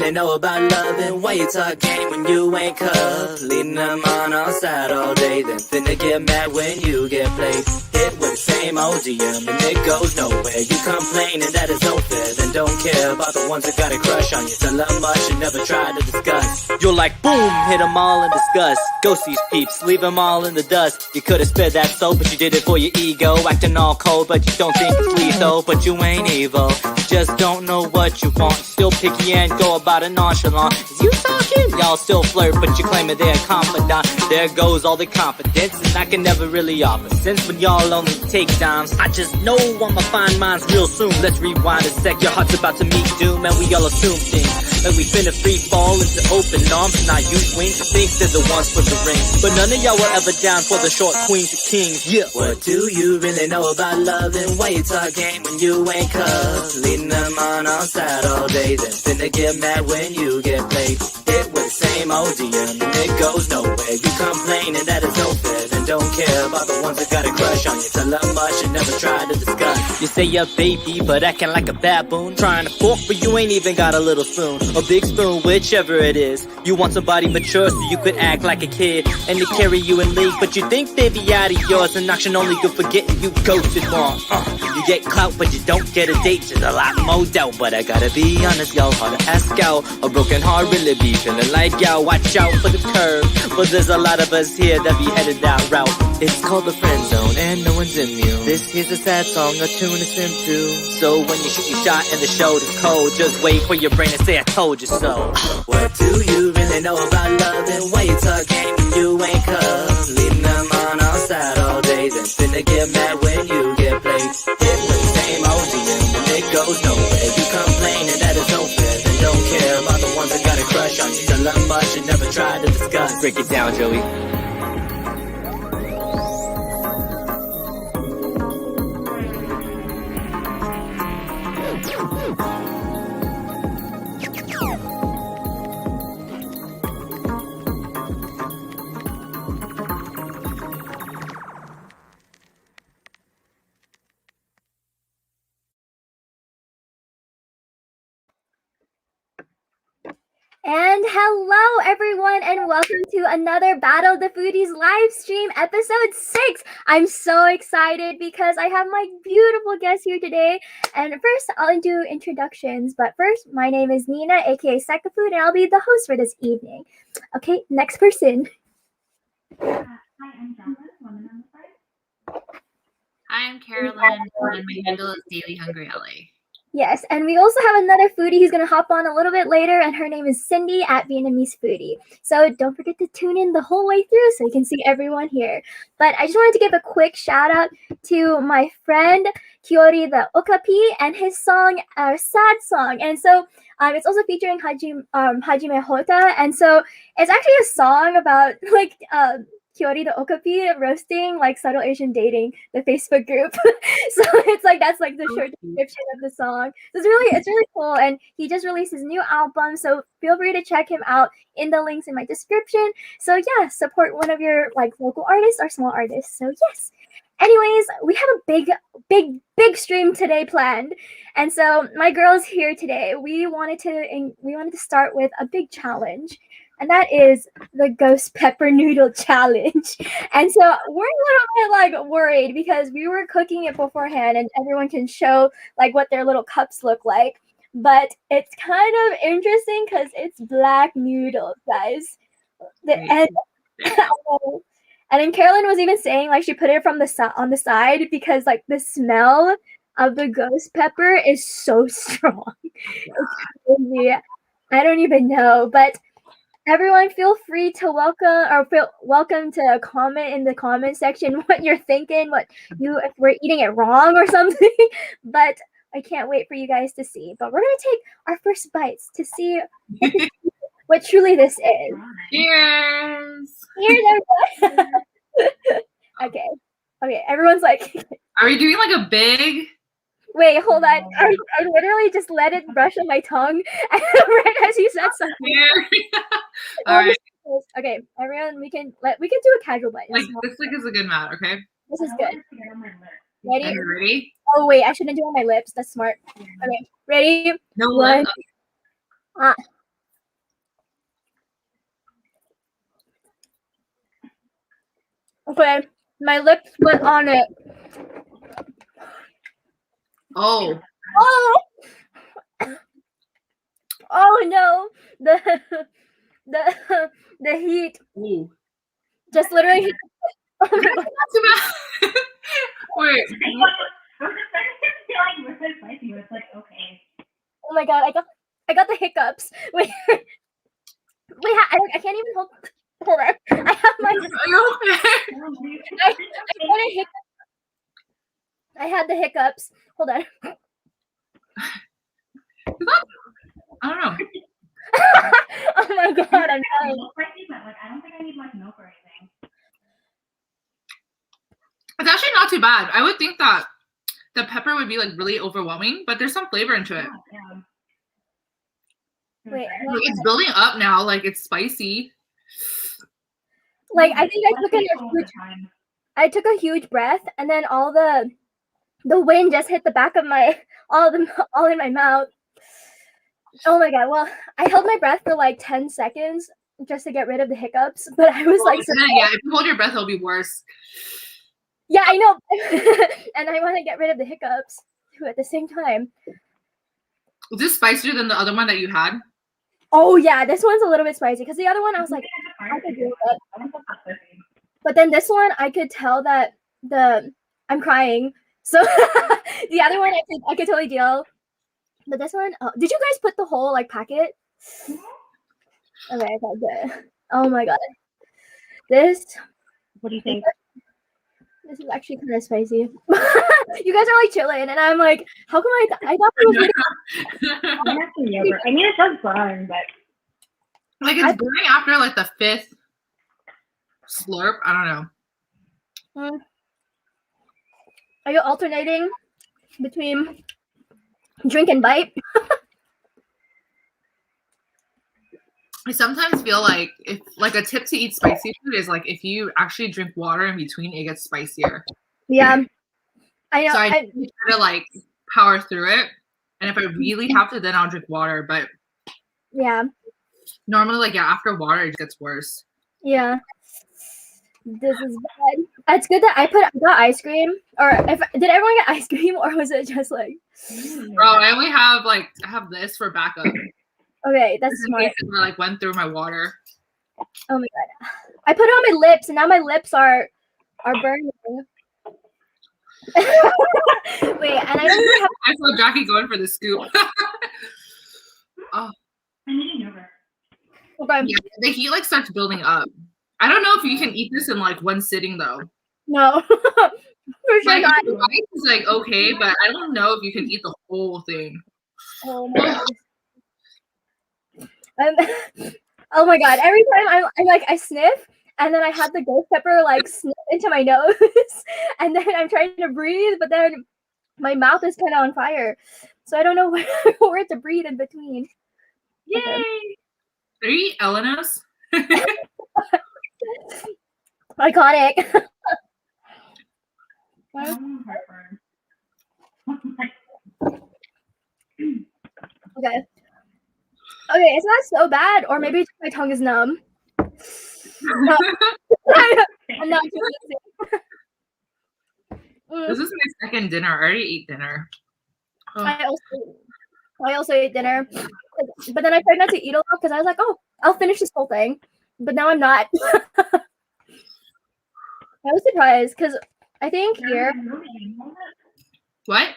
really know about loving? Why you talk game when you ain't cuffed? Leading them on side all day, then finna get mad when you get played. Hit with the same old DM and it goes nowhere. You complaining that it's no fair, then don't care about the ones that got a crush on you. Tell them much and never try to discuss. You're like boom, hit them all in disgust. Ghost these peeps, leave them all in the dust. You could've spared that soul, but you did it for your ego. Acting all cold, but you don't think it's lethal. But you ain't evil, you just don't know what you want. Still picky and go about it nonchalant. Is you talking? Y'all still flirt, but you claim that they're confidant. There goes all the confidence, and I can never really offer. Since when y'all only take dimes, I just know I'ma find mine real soon. Let's rewind a sec, your heart's about to meet doom, and we all assume things. Like we finna free fall into open arms. Now you wink, think they're the ones with the ring, but none of y'all were ever down for the short queen to kings. Yeah. What do you really know about loving? Why you talk game when you ain't cuffed? Leading them on side all day, then finna get mad when you get played. Hit with the same old DM and it goes nowhere. You complaining that it's no fair, then don't care about the ones that got a crush on you. Tell them much and never try to discuss. You say you're baby, but acting like a baboon. Trying to fork, but you ain't even got a little spoon. A big spoon, whichever it is. You want somebody mature so you could act like a kid and to carry you in league, but you think they be out of yours and action only good for getting you ghosted wrong. You get clout, but you don't get a date. There's a lot more doubt, but I gotta be honest, y'all. Hard to ask out. A broken heart really be feeling like y'all. Watch out for the curve, but there's a lot of us here that be headed that route. It's called the friend zone, and no one's immune. This here's a sad song, a tune to sim to. So when you shoot your shot and the shoulder's cold, just wait for your brain to say I told you so. What do you really know about loving? Why you talk game when you ain't cuffed? Leading them on side all day, then finna get mad when you get played. Hit with the same old DM and it goes nowhere. You complaining that it's no fair, then don't care about the ones that got a crush on you. Tell them much and never try to discuss. Break it down, Joey. And hello everyone, and welcome to another Battle of the Foodies live stream, episode 6. I'm so excited because I have my beautiful guest here today. And first, I'll do introductions. But first, my name is Nina, aka Food, and I'll be the host for this evening. Okay, next person. Hi, I'm Jacqueline, woman on the side. Hi, I'm Caroyln, and my handle is Daily Hungry LA. Yes, and we also have another foodie who's going to hop on a little bit later, and her name is Cindy at Vietnamese Foodie. So don't forget to tune in the whole way through so you can see everyone here. But I just wanted to give a quick shout out to my friend Kyori the Okapi and his song, Sad Song. And so it's also featuring Hajime Hota, and so it's actually a song about like Kyori the Okapi roasting like subtle Asian dating, the Facebook group. So it's like that's like the short description of the song. So it's really cool, and he just released his new album. So feel free to check him out in the links in my description. So yeah, support one of your like local artists or small artists. So yes. Anyways, we have a big stream today planned, and so my girls here today. We wanted to start with a big challenge. And that is the ghost pepper noodle challenge. And so we're a little bit like worried because we were cooking it beforehand and everyone can show like what their little cups look like. But it's kind of interesting because it's black noodles, guys. And then Caroyln was even saying like she put it from on the side because like the smell of the ghost pepper is so strong. It's crazy. I don't even know, but everyone, feel free to welcome to comment in the comment section what you're thinking, if we're eating it wrong or something. But I can't wait for you guys to see. But we're gonna take our first bites to see what truly this is. Cheers! Cheers, everyone! Okay, everyone's like. Are we doing like a big? Wait, hold on. I literally just let it brush on my tongue right as you said something. All right. Okay, everyone, we can do a casual bite. Like this is a good amount, okay? This is good. Ready? Are you ready? Oh wait, I shouldn't do it on my lips. That's smart. Okay, ready? No One. lip. Okay, my lips went on it. Oh. Oh! Oh no! The heat Ooh. just literally hit. Oh my god. Not too bad. Wait. Oh my god, I got the hiccups. Wait, I can't even hold on. I have my Are you okay? I got a hiccup. I had the hiccups. Hold on. I don't know. Oh my god, I'm dying. I don't think I need like milk or anything. It's actually not too bad. I would think that the pepper would be like really overwhelming, but there's some flavor into it. Yeah. Wait, Like, it's building up now. Like it's spicy. like I think I took a huge breath, and then all the wind just hit the back of my all in my mouth. Oh my god! Well, I held my breath for like 10 seconds just to get rid of the hiccups, but I was like, yeah, if you hold your breath, it'll be worse. yeah, I know, and I want to get rid of the hiccups too at the same time. Is this spicier than the other one that you had? Oh yeah, this one's a little bit spicy because the other one I was like, I could do it. But then this one I could tell that I'm crying. So the other one I could totally deal. But this one, did you guys put the whole like packet? Okay, good. Oh my god, this. What do you think? This is actually kind of spicy. You guys are like chilling, and I'm like, how come I thought it was Yogurt. I mean, it does burn, but like it's burning after like the 5th slurp. I don't know. Are you alternating between drink and bite? I sometimes feel like if like a tip to eat spicy food is like if you actually drink water in between, it gets spicier. Yeah, I know. So I try to like power through it, and if I really have to, then I'll drink water. But yeah, normally, like after water, it gets worse. yeah. This is bad. It's good that I got ice cream. Or did everyone get ice cream, or was it just like? Bro, I only have I have this for backup. Okay, that's smart. I like went through my water. Oh my god, I put it on my lips, and now my lips are burning. Wait, and I don't even have. I saw Jackie going for the scoop. Oh, I'm eating yogurt. Okay. Yeah, the heat like starts building up. I don't know if you can eat this in like one sitting though. No, for sure Like not. the rice is like okay, but I don't know if you can eat the whole thing. Oh my god. Oh my god! Every time I sniff, and then I had the ghost pepper like snip into my nose, and then I'm trying to breathe, but then my mouth is kind of on fire, so I don't know where to breathe in between. Yay! Okay. Are you Elena's? Iconic. Okay. Okay, it's not so bad, or maybe it's my tongue is numb. I'm not doing This is my second dinner. I already ate dinner. Oh. I also ate dinner, but then I tried not to eat a lot because I was like, oh, I'll finish this whole thing, but now I'm not. I was surprised because I think here. What?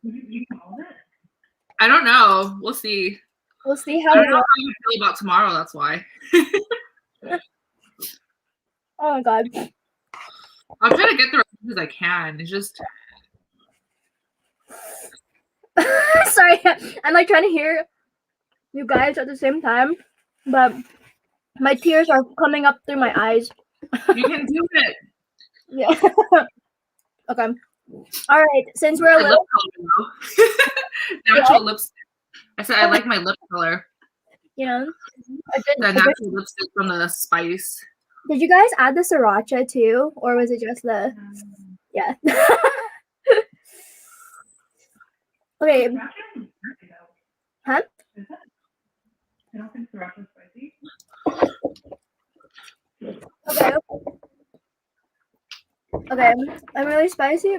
You can hold it? I don't know. We'll see. We'll see how. I don't know how you feel about tomorrow. That's why. Oh my god. I'll try to get through as much as I can. It's just. Sorry, I'm like trying to hear you guys at the same time, but my tears are coming up through my eyes. You can do it. Yeah. Okay. All right. Since we're a little natural lipstick. I said I like my lip color. You know, The natural lipstick from the spice. Did you guys add the sriracha too, or was it just the? Yeah. Okay. Huh? I don't think sriracha is spicy. Okay. Okay, I'm really spicy.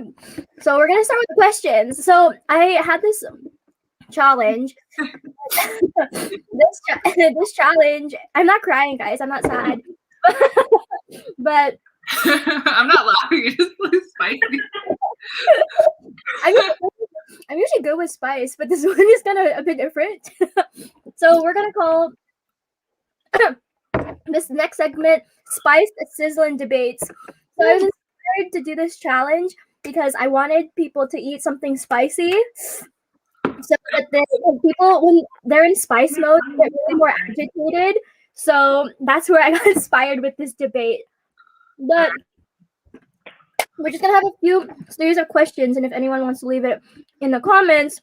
So we're gonna start with the questions. So I had this challenge. this challenge. I'm not crying, guys. I'm not sad. But I'm not laughing. It's just really spicy. I'm usually good with spice, but this one is kind of a bit different. So we're gonna call this next segment "Spiced Sizzling Debates." So I was inspired to do this challenge because I wanted people to eat something spicy, so that when people, when they're in spice mode, they get really more agitated. So that's where I got inspired with this debate. But we're just gonna have a few series of questions, and if anyone wants to leave it in the comments,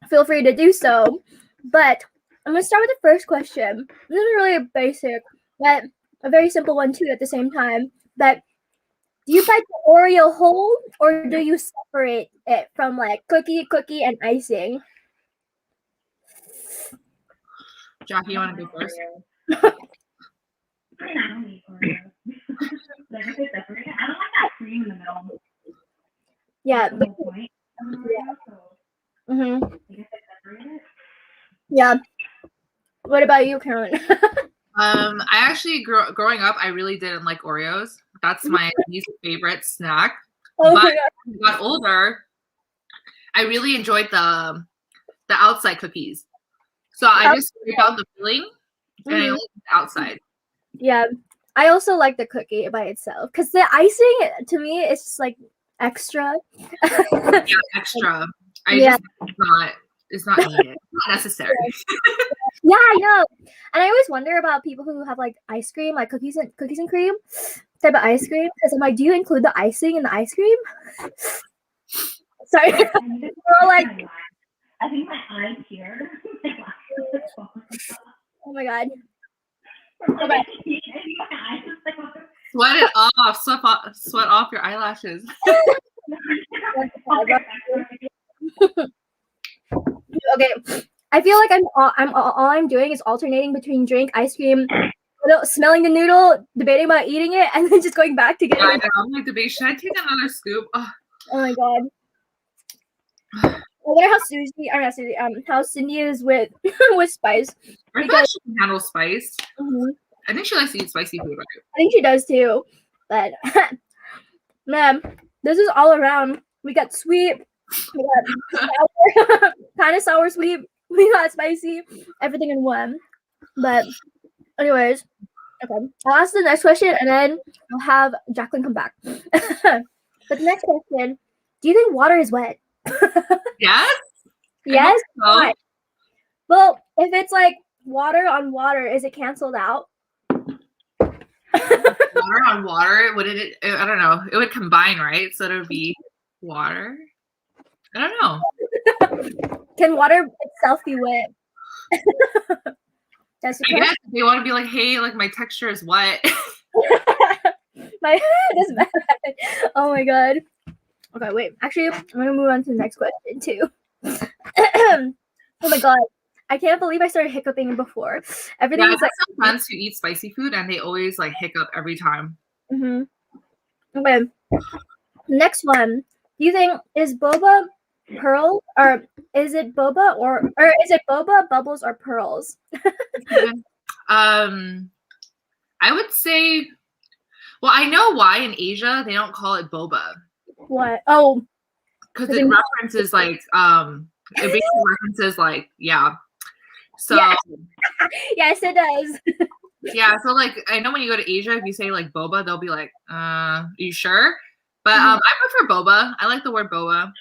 feel free to do so. But I'm gonna start with the first question. This is really a basic, but a very simple one too at the same time. But do you bite the Oreo whole, or do you separate it from like cookie, and icing? Jackie, you want to go first? I don't eat Oreos. Like if they separate it, I don't like that cream in the middle. Yeah. That's the whole point of an Oreo, so Mm-hmm. I guess they separate it. Yeah. What about you, Caroline? I actually growing up, I really didn't like Oreos. That's my least favorite snack. Oh But my God. when I got older, I really enjoyed the outside cookies. So I just scrape out the filling and I like the outside. Yeah. I also like the cookie by itself because the icing to me is just like extra. Yeah, extra. It's not needed. Not necessary. Yeah, I know. And I always wonder about people who have like ice cream, like cookies and cream type of ice cream. Because I'm like, do you include the icing in the ice cream? Sorry. We're all like, I think my eye here. oh my God. Sweat it off. Sweat off your eyelashes. Okay. I feel like all I'm doing is alternating between drink, ice cream, smelling the noodle, debating about eating it, and then just going back to getting it. I'm like debating. Should I take another scoop? Oh my God. I wonder how Cindy is with with spice. I thought she can handle spice. I think she likes to eat spicy food. Right? I think she does too. But man, this is all around. We got sweet, we got sour, kind of sour sweet, we got spicy, everything in one. But anyways, okay. I'll ask the next question and then I'll have Jacqueline come back. But the next question, do you think water is wet? Yes. Yes? So. Why? Well, if it's like water on water, is it canceled out? Water on water, would it? I don't know. It would combine, right? So it would be water. I don't know. Can water itself be wet? That's the I guess they want to be like, hey, like my texture is wet. My head is bad. Oh my God. Okay, wait. Actually, I'm gonna move on to the next question too. Oh my God. I can't believe I started hiccuping before. Everything is like some friends who eat spicy food and they always like hiccup every time. Okay. Next one. Do you think is boba pearl or is it boba or is it boba, bubbles, or pearls? I would say, well, I know why in Asia they don't call it boba. What? Oh, because it references like it basically references like So yes, it does. Yeah, so like I know when you go to Asia, if you say like boba, they'll be like, "Are you sure?" But I prefer boba. I like the word boba.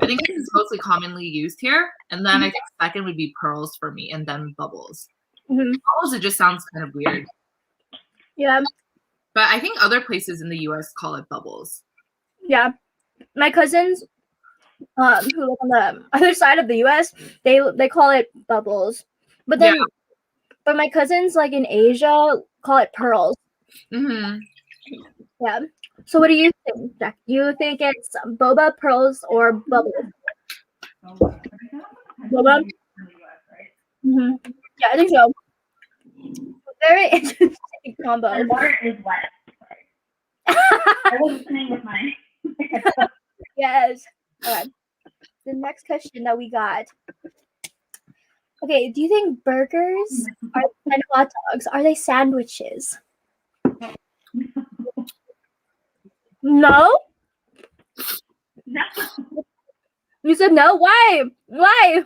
I think it's mostly commonly used here, and then I think second would be pearls for me, and then bubbles. Bubbles, it just sounds kind of weird. Yeah, but I think other places in the U.S. call it bubbles. Yeah, my cousins, who live on the other side of the U.S., they call it bubbles, but then. Yeah. But my cousins, like in Asia, call it pearls. Yeah. So what do you think, Jack? Do you think it's boba, pearls, or bubbles? Boba? Yeah, I think so. Very interesting combo. And water is wet. I was listening with my. Yes. Okay. The next question that we got. Okay, do you think burgers and hot dogs are they sandwiches? No? No. You said no? Why? Why?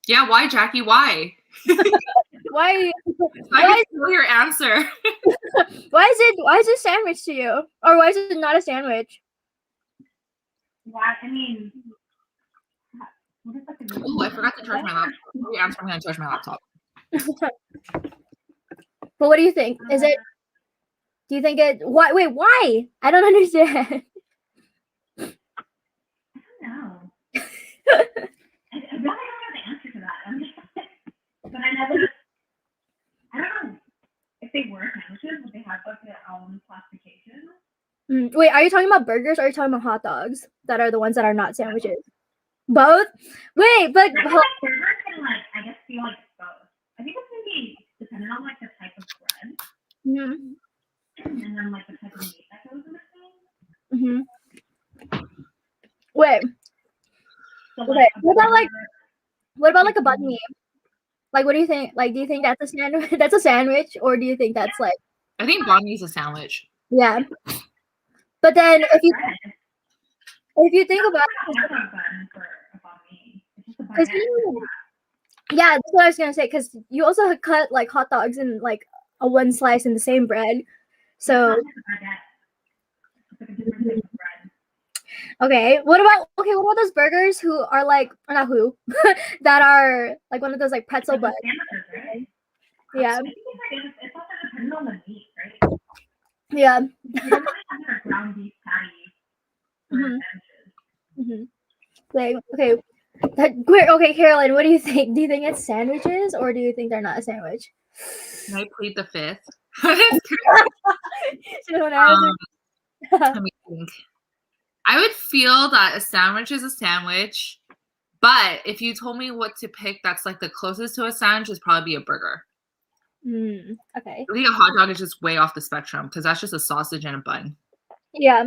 Yeah, why, Jackie? Why? Why? I can feel your answer. Why is it a sandwich to you? Or why is it not a sandwich? Why? I mean, what is like a Oh, I forgot to charge my laptop. The answer, I'm going to charge my laptop. But what do you think? Is it? Do you think it? Why? Wait, why? I don't understand. No. I really don't know the answer to that. I'm just, but I don't know if they were sandwiches, would they have like their own classification? Wait, are you talking about burgers or are you talking about hot dogs that are the ones that are not sandwiches? Both? Wait, but I feel like burgers can I guess feel like both. I think it's maybe dependent on the type of bread. And then the type of meat that goes in between. Wait. So, Okay. What about a banh mi? What do you think? Do you think that's a sandwich? That's a sandwich, or do you think that's I think banh mi is a sandwich. Yeah. But then if you think about because yeah, that's what I was gonna say. Because you also cut hot dogs in a one slice in the same bread. So okay, what about those burgers who are not who that are one of those pretzel buns? Yeah. It's also dependent on the meat, right? Yeah. You don't really have a ground beef patty for sandwiches. Okay. Okay, Caroline, what do you think? Do you think it's sandwiches or do you think they're not a sandwich? Can I plead the fifth? Let me think. I would feel that a sandwich is a sandwich, but if you told me what to pick that's the closest to a sandwich, is probably be a burger. Okay. I think a hot dog is just way off the spectrum because that's just a sausage and a bun. Yeah,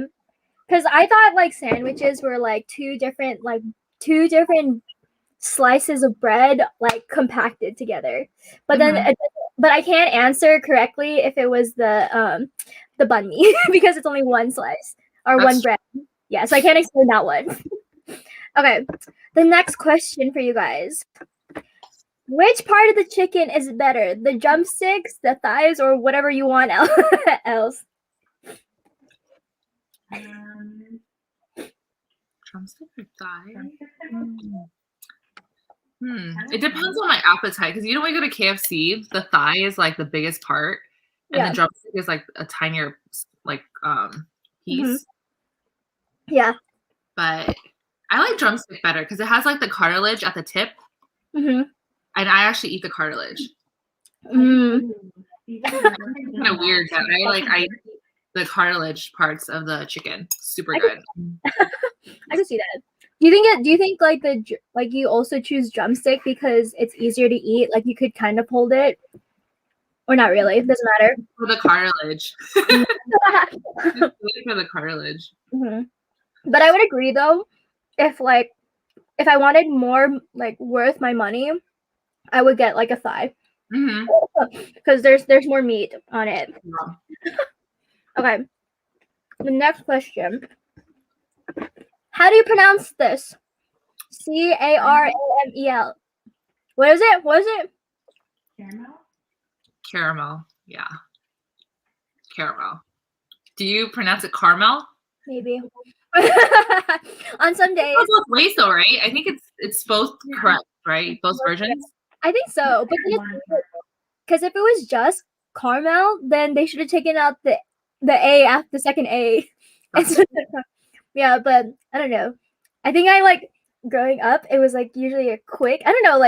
because I thought sandwiches were two different slices of bread compacted together. But then but I can't answer correctly if it was the banh mi because it's only one slice or That's one bread. Yeah, so I can't explain that one. Okay, the next question for you guys. Which part of the chicken is better? The drumsticks, the thighs, or whatever you want else? Drumstick or thigh? It depends on my appetite because when you go to KFC, the thigh is the biggest part, and the drumstick is a tinier piece. Yeah. But I like drumstick better because it has the cartilage at the tip. And I actually eat the cartilage. Kind of weird that I eat the cartilage parts of the chicken. Super good. I can see that. Do you think you also choose drumstick because it's easier to eat? You could kind of hold it, or not really? It doesn't matter. For the cartilage. For the cartilage. But I would agree though, if I wanted more worth my money, I would get a thigh. Because there's more meat on it. Okay. The next question. How do you pronounce this? Caramel. What is it? Caramel. Yeah. Caramel. Do you pronounce it caramel? Maybe. On some days. It's both ways though, right? I think it's both correct, right? Both versions. I think so. But because if it was just caramel, then they should have taken out the A after the second A. Yeah, but I don't know. I think growing up, it was usually a quick. I don't know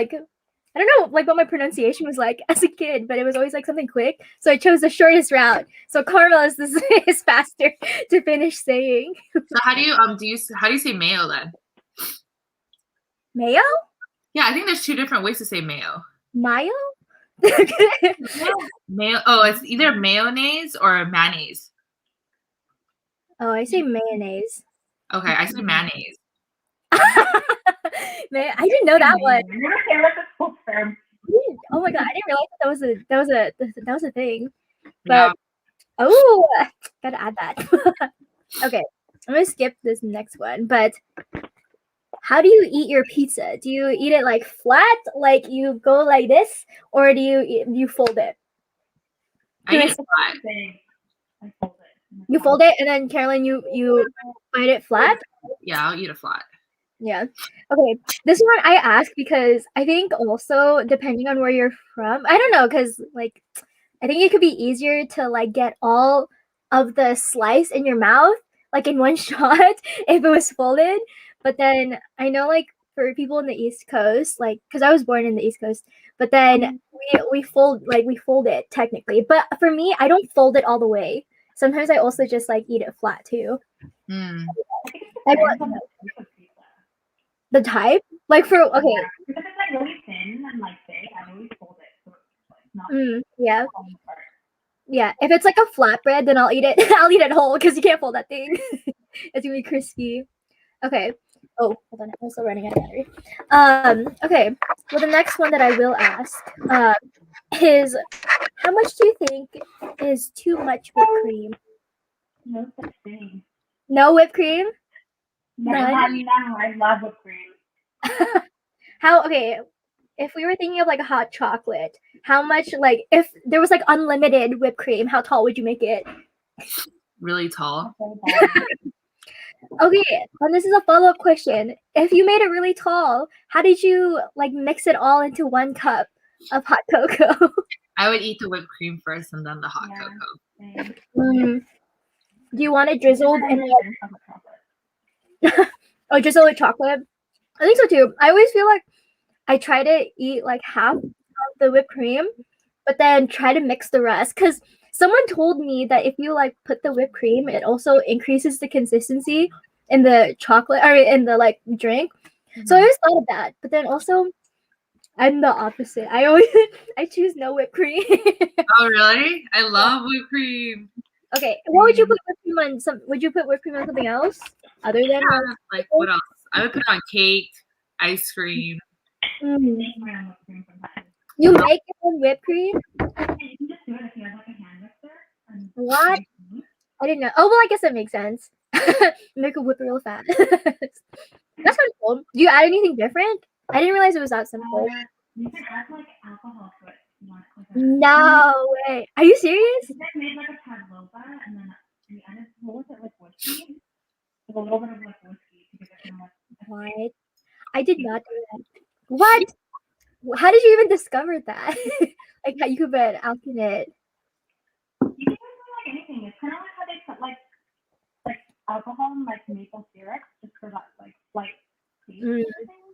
what my pronunciation was as a kid, but it was always something quick. So I chose the shortest route. So caramel is faster to finish saying. So how do you say mayo then? Mayo? Yeah, I think there's two different ways to say mayo. Mayo? Mayo. Oh, it's either mayonnaise or mayonnaise. Oh, I say mayonnaise. Okay, I say mayonnaise. I didn't know that one. You're gonna say that's a full term. Oh my god, I didn't realize that was a thing. Yeah. But oh, gotta add that. Okay, I'm gonna skip this next one. But how do you eat your pizza? Do you eat it like flat, like you go like this, or do you fold it? I eat it flat. I fold it. You fold it, and then Caroline, you bite it flat. Yeah, I'll eat it flat. Yeah. Okay. This one I ask because I think also depending on where you're from, I don't know, because like I think it could be easier to like get all of the slice in your mouth like in one shot if it was folded. But then I know like for people in the East Coast, like because I was born in the East Coast, but then we fold it technically. But for me, I don't fold it all the way. Sometimes I also just like eat it flat too. Mm. I want the type, like for okay, Because it's like really thin and like thick, I always fold it so it's like not yeah, falling apart. yeah. If it's like a flatbread, then I'll eat it. I'll eat it whole because you can't fold that thing. It's gonna be crispy. Okay. Oh, hold on. I'm still running out of battery. Okay. Well, the next one that I will ask is how much do you think is too much whipped cream? No such thing. No whipped cream? No, None? I love whipped cream. How, okay, if we were thinking of like a hot chocolate, how much, like, if there was like unlimited whipped cream, how tall would you make it? Really tall. Okay, and this is a follow-up question. If you made it really tall, how did you like mix it all into 1 cup of hot cocoa? I would eat the whipped cream first and then the hot cocoa. Do you want it drizzled in drizzled with chocolate? I think so too. I always feel like I try to eat like half of the whipped cream, but then try to mix the rest. Because someone told me that if you like put the whipped cream, it also increases the consistency in the chocolate or in the like drink. So I always thought of that. But then also I'm the opposite. I choose no whipped cream. Oh really? I love whipped cream. Okay. What would you put whipped cream on? Would you put whipped cream on something else other than like what else? I would put it on cake, ice cream. You make it with whipped cream? You can just do it if you have like a hand mixer. What? I didn't know. Oh well, I guess that makes sense. Make a whip real fast. That's kind of cool. Do you add anything different? I didn't realize it was that simple. You can add like alcohol to it. No way. Are you serious? I made like a pavlova and then we added with it like whiskey. With a little bit of like whiskey to give it kind of like. What? I did not do that. What? How did you even discover that? Like how you could put alcohol in it? You can put like anything. It's kind of like how they put like alcohol and like maple syrup just for that like slight taste.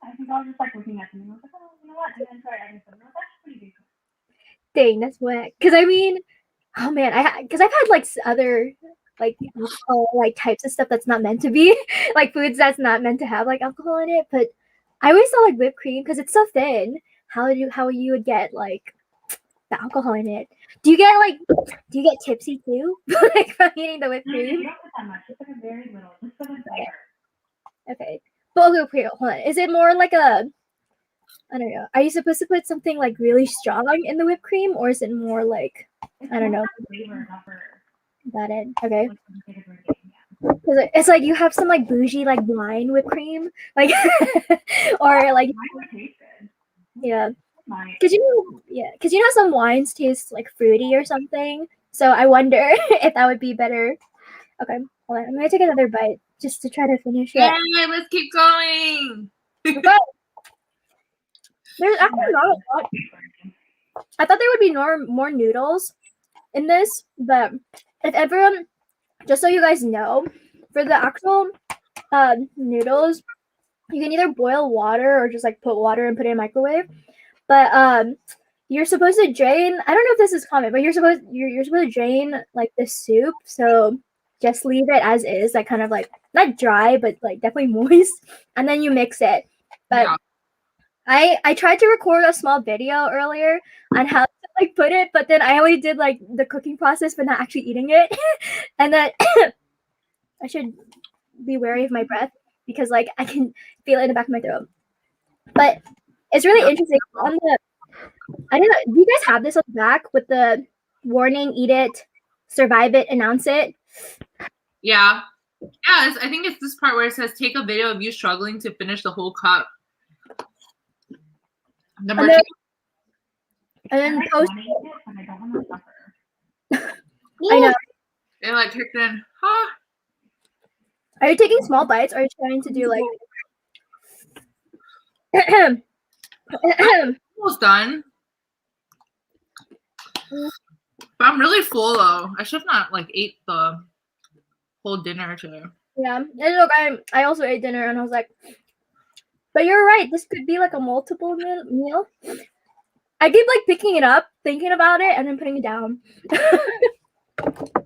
I think I was just like looking at something. I was like, oh, you know what? And then try adding something. That's pretty good. Dang, that's whack. Because I mean, oh man, because I've had like other like alcohol like types of stuff that's not meant to be like foods that's not meant to have like alcohol in it. But I always thought like whipped cream because it's so thin. How you would get like the alcohol in it? Do you get tipsy too? Like from eating the whipped cream? You don't put that much. Just like a very little. Just for the flavor. Okay. But okay, hold on. Is it more like a I don't know. Are you supposed to put something like really strong in the whipped cream, or is it more like I don't know? Got it. Okay. Because it's like you have some like bougie like wine whipped cream, like or like yeah. Because you know some wines taste like fruity or something. So I wonder if that would be better. Okay, hold on. I'm gonna take another bite just to try to finish it. Yeah, let's keep going. Okay. There's actually not a lot. I thought there would be more noodles in this, but if everyone, just so you guys know, for the actual noodles, you can either boil water or just like put water and put it in a microwave. But you're supposed to drain. I don't know if this is common, but you're supposed to drain like the soup. So just leave it as is, like kind of like not dry, but like definitely moist, and then you mix it. But yeah. I tried to record a small video earlier on how to like put it, but then I only did like the cooking process but not actually eating it. And then I should be wary of my breath because like I can feel it in the back of my throat. But it's really interesting. On the, I don't know. Do you guys have this on the back with the warning? Eat it, survive it, announce it. Yeah. Yeah, I think it's this part where it says, take a video of you struggling to finish the whole cup. Number And then, 2. and then post. I don't want to suffer. I know. It like kicked in. Huh? Are you taking small bites or are you trying to do like Almost done. But I'm really full though. I should have not like ate the whole dinner today. Yeah. And look, I also ate dinner and I was like, but you're right, this could be like a multiple meal. I keep like picking it up, thinking about it, and then putting it down.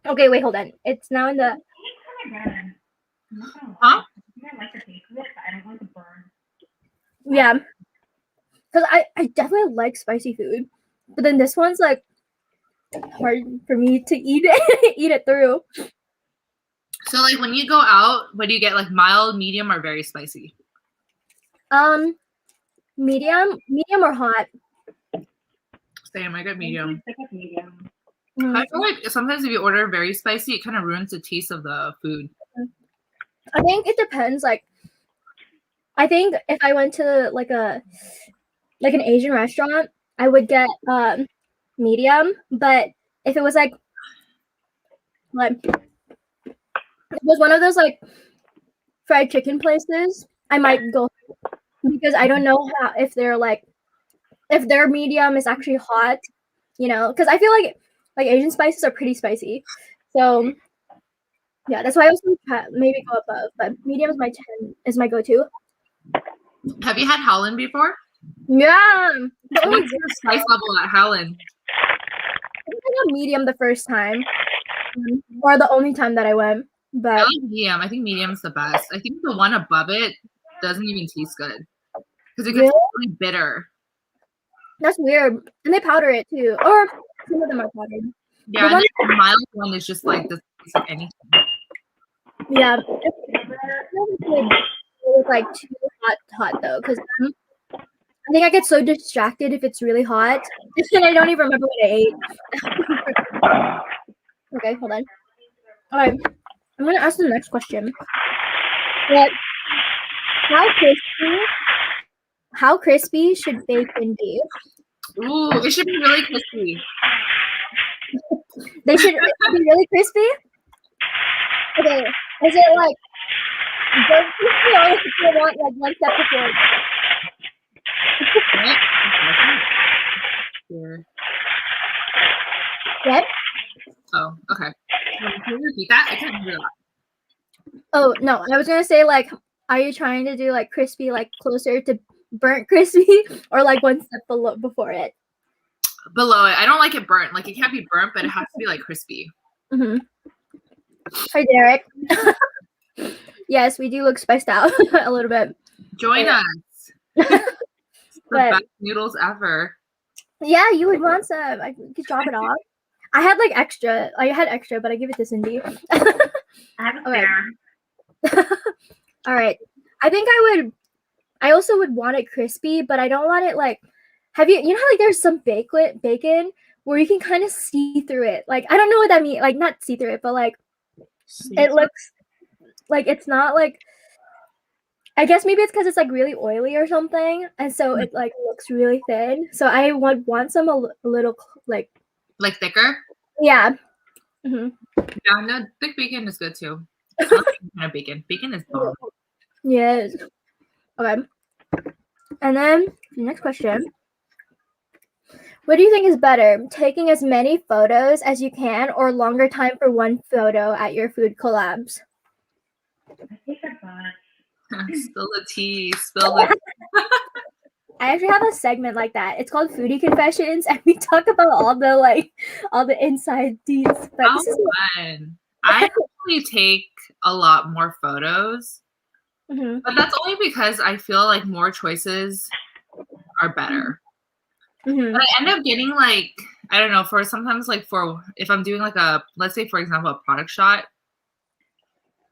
Okay, wait, hold on. It's now in the Huh? I like the taste of it, but I don't like the burn. yeah. Because I definitely like spicy food. But then this one's like hard for me to eat it eat it through. So like when you go out, what do you get? Like mild, medium, or very spicy? Medium or hot. Same, I get medium. Stick with medium. I feel like sometimes if you order very spicy, it kind of ruins the taste of the food. I think it depends. Like, I think if I went to like an Asian restaurant, I would get medium. But if it was like it was one of those like fried chicken places, I might go because I don't know how if their medium is actually hot, you know, because I feel like Asian spices are pretty spicy. So yeah, that's why I was gonna maybe go above, but medium is my go-to. Have you had Howlin before? Yeah. What's your spice level at Howlin? I think I got medium the first time, or the only time that I went. I But like medium. I think medium's the best. I think the one above it doesn't even taste good because it gets really bitter. that's weird, and they powder it too, or some of them are powdered. Yeah, and then the mild one is just like doesn't taste like anything. Yeah, it's like too hot though, because I think I get so distracted if it's really hot, and I don't even remember what I ate. Okay, hold on. All right, I'm gonna ask the next question. But how crispy should bacon be? Ooh, it should be really crispy. They should be really crispy. Okay, is it like burnt crispy or if you want like one step before? What? Oh, okay. Can you repeat that? I can't hear that. Oh no, I was gonna say like, are you trying to do like crispy like closer to burnt crispy or like one step before it? Below it. I don't like it burnt. Like it can't be burnt, but it has to be like crispy. Mm-hmm. Hi, Derek. Yes, we do look spiced out a little bit. Join us. The best noodles ever. Yeah, you would want some. I could drop it off. I had like extra. I had extra, but I give it to Cindy. I have a spare. All right. I think I also would want it crispy, but I don't want it like. Have you know how like there's some bacon where you can kind of see through it? Like I don't know what that means. Like not see through it, but like it looks like it's not like. I guess maybe it's because it's like really oily or something, and so it like looks really thin. So I would want some a little like thicker. Yeah. Mm-hmm. Yeah, no, thick bacon is good too. I like kind of bacon. Bacon is bomb. Yes. Okay. And then the next question. What do you think is better, taking as many photos as you can or longer time for one photo at your food collabs? I think that's Spill the tea. Spill the I actually have a segment like that. It's called Foodie Confessions, and we talk about all the inside deeds. But this is fun. I actually take a lot more photos, but that's only because I feel like more choices are better. But I end up getting like, I don't know, for sometimes like for if I'm doing like a, let's say for example, a product shot,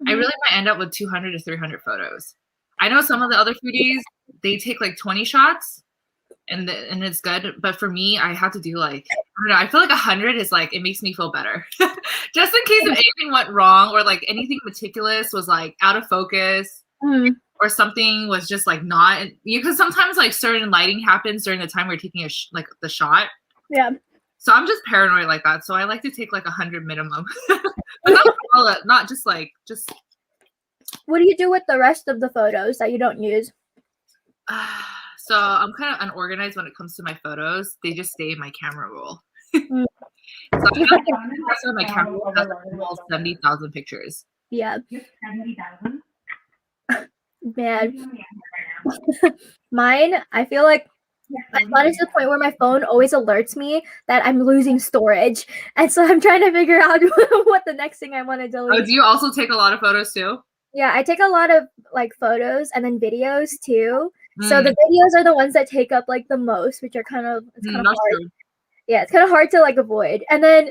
I really might end up with 200 to 300 photos. I know some of the other foodies, they take like 20 shots and it's good. But for me, I have to do like, I don't know, I feel like 100 is like, it makes me feel better. Just in case if anything went wrong or like anything meticulous was like out of focus or something was just like not, because sometimes like certain lighting happens during the time we're taking like the shot. Yeah. So I'm just paranoid like that. So I like to take like 100 minimum. But not just like, just. What do you do with the rest of the photos that you don't use? So I'm kind of unorganized when it comes to my photos. They just stay in my camera roll. So I have the rest of my camera roll has almost 70,000 pictures. Yeah. 70,000. Man. Mine, I feel like I've gotten to the point where my phone always alerts me that I'm losing storage. And so I'm trying to figure out what the next thing I want to delete. Oh, do you also take a lot of photos too? Yeah, I take a lot of like photos and then videos too. So the videos are the ones that take up like the most, which are kind of hard. True. Yeah, it's kind of hard to like avoid. And then,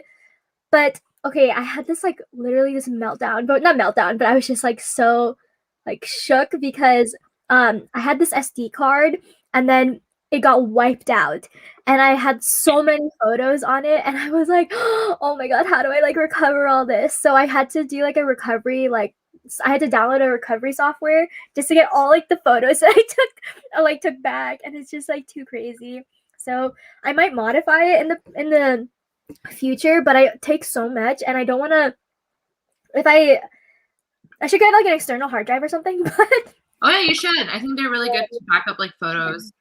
but okay, I had this like literally this meltdown, but not meltdown, but I was just like so like shook because I had this SD card and then it got wiped out and I had so many photos on it and I was like, oh my god, how do I like recover all this? So I had to do like a recovery, like I had to download a recovery software just to get all like the photos that I took back, and it's just like too crazy. So I might modify it in the future, but I take so much and I don't want to. If I should get like an external hard drive or something. But oh yeah, you should. I think they're really good to back up like photos.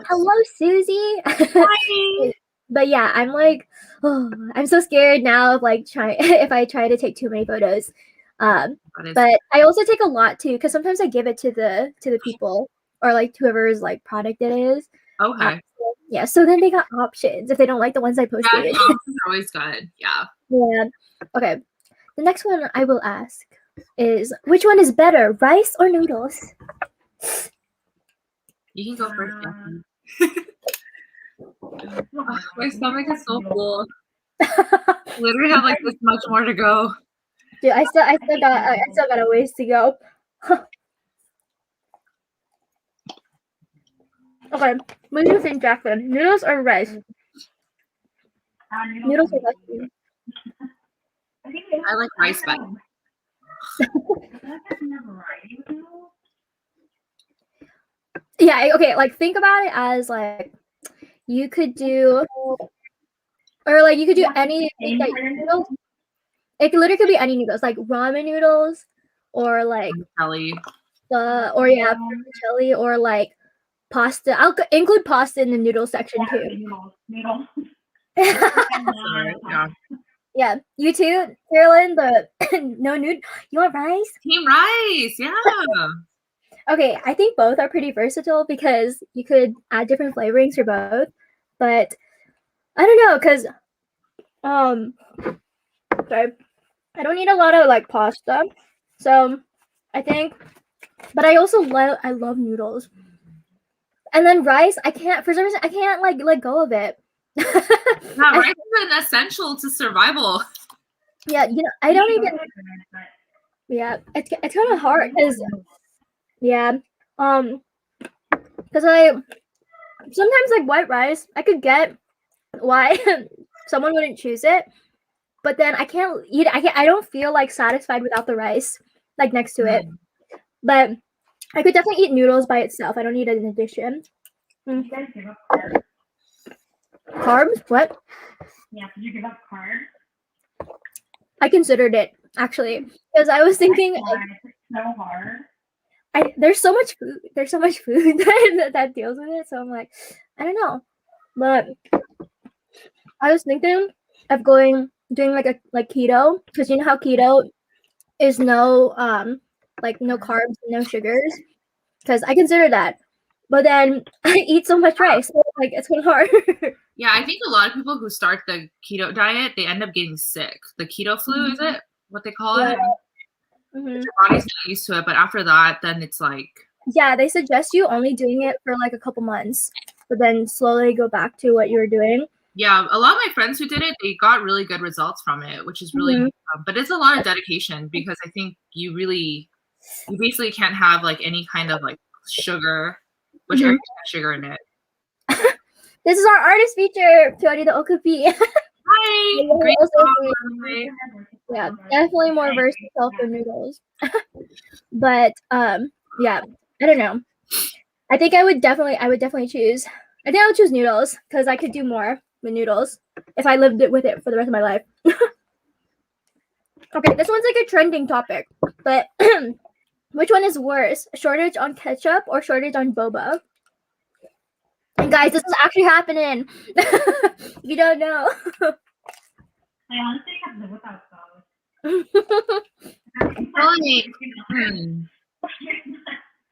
Hello, Susie. Hi. But yeah, I'm like, oh, I'm so scared now of like if I try to take too many photos. But I also take a lot too, because sometimes I give it to the people or like whoever's like product it is. Okay. Yeah, so then they got options if they don't like the ones I posted. Yeah, options are always good. Yeah. Yeah. Okay. The next one I will ask is, which one is better, rice or noodles? You can go first. My stomach is so full. Literally have like this much more to go. Dude, I still got a ways to go. Okay, what do you think, Jacqueline? Noodles or rice? Noodles or rice? I like rice better. Yeah, okay, like think about it as like you could do, or like you could do anything that noodles. It literally could be any noodles, like ramen noodles, or like Kelly. vermicelli, or like pasta. I'll include pasta in the noodle section too. Noodles. Yeah. Yeah, you too, Caroyln. The no noodle. You want rice? Team rice, yeah. Okay, I think both are pretty versatile because you could add different flavorings for both. But I don't know, because sorry, I don't need a lot of like pasta, so I think. But I also love noodles, and then rice. I can't, for some reason I can't like let go of it. Yeah, rice is an essential to survival. Yeah, you know, I don't even. Yeah, it's kind of hard because. Yeah, because I sometimes like white rice, I could get why someone wouldn't choose it, but then I can't eat it. I don't feel like satisfied without the rice like next to it. But I could definitely eat noodles by itself. I don't need it in addition. You guys give up carbs? Carbs? What? Yeah, did you give up carbs? I considered it actually because I was thinking It's so hard. there's so much food that deals with it, so I'm like, I don't know, but I was thinking of doing like keto, because you know how keto is no no carbs, no sugars, because I consider that, but then I eat so much rice, so like it's kind of hard. Yeah, I think a lot of people who start the keto diet, they end up getting sick. The keto flu, is it what they call it? Mm-hmm. Your body's not used to it, but after that, then it's like. Yeah, they suggest you only doing it for like a couple months, but then slowly go back to what you were doing. Yeah, a lot of my friends who did it, they got really good results from it, which is really, but it's a lot of dedication because I think you basically can't have like any kind of like sugar, which everything has sugar in it. This is our artist feature, Kyori the Okapi. Hi! Great song, by the way. Yeah, definitely more versatile for Noodles. But yeah, I don't know. I think I would definitely choose. I think I would choose Noodles because I could do more with Noodles if I lived with it for the rest of my life. Okay, this one's like a trending topic, but which one is worse? Shortage on ketchup or shortage on boba? And guys, this is actually happening. If you don't know. I honestly have lived without those.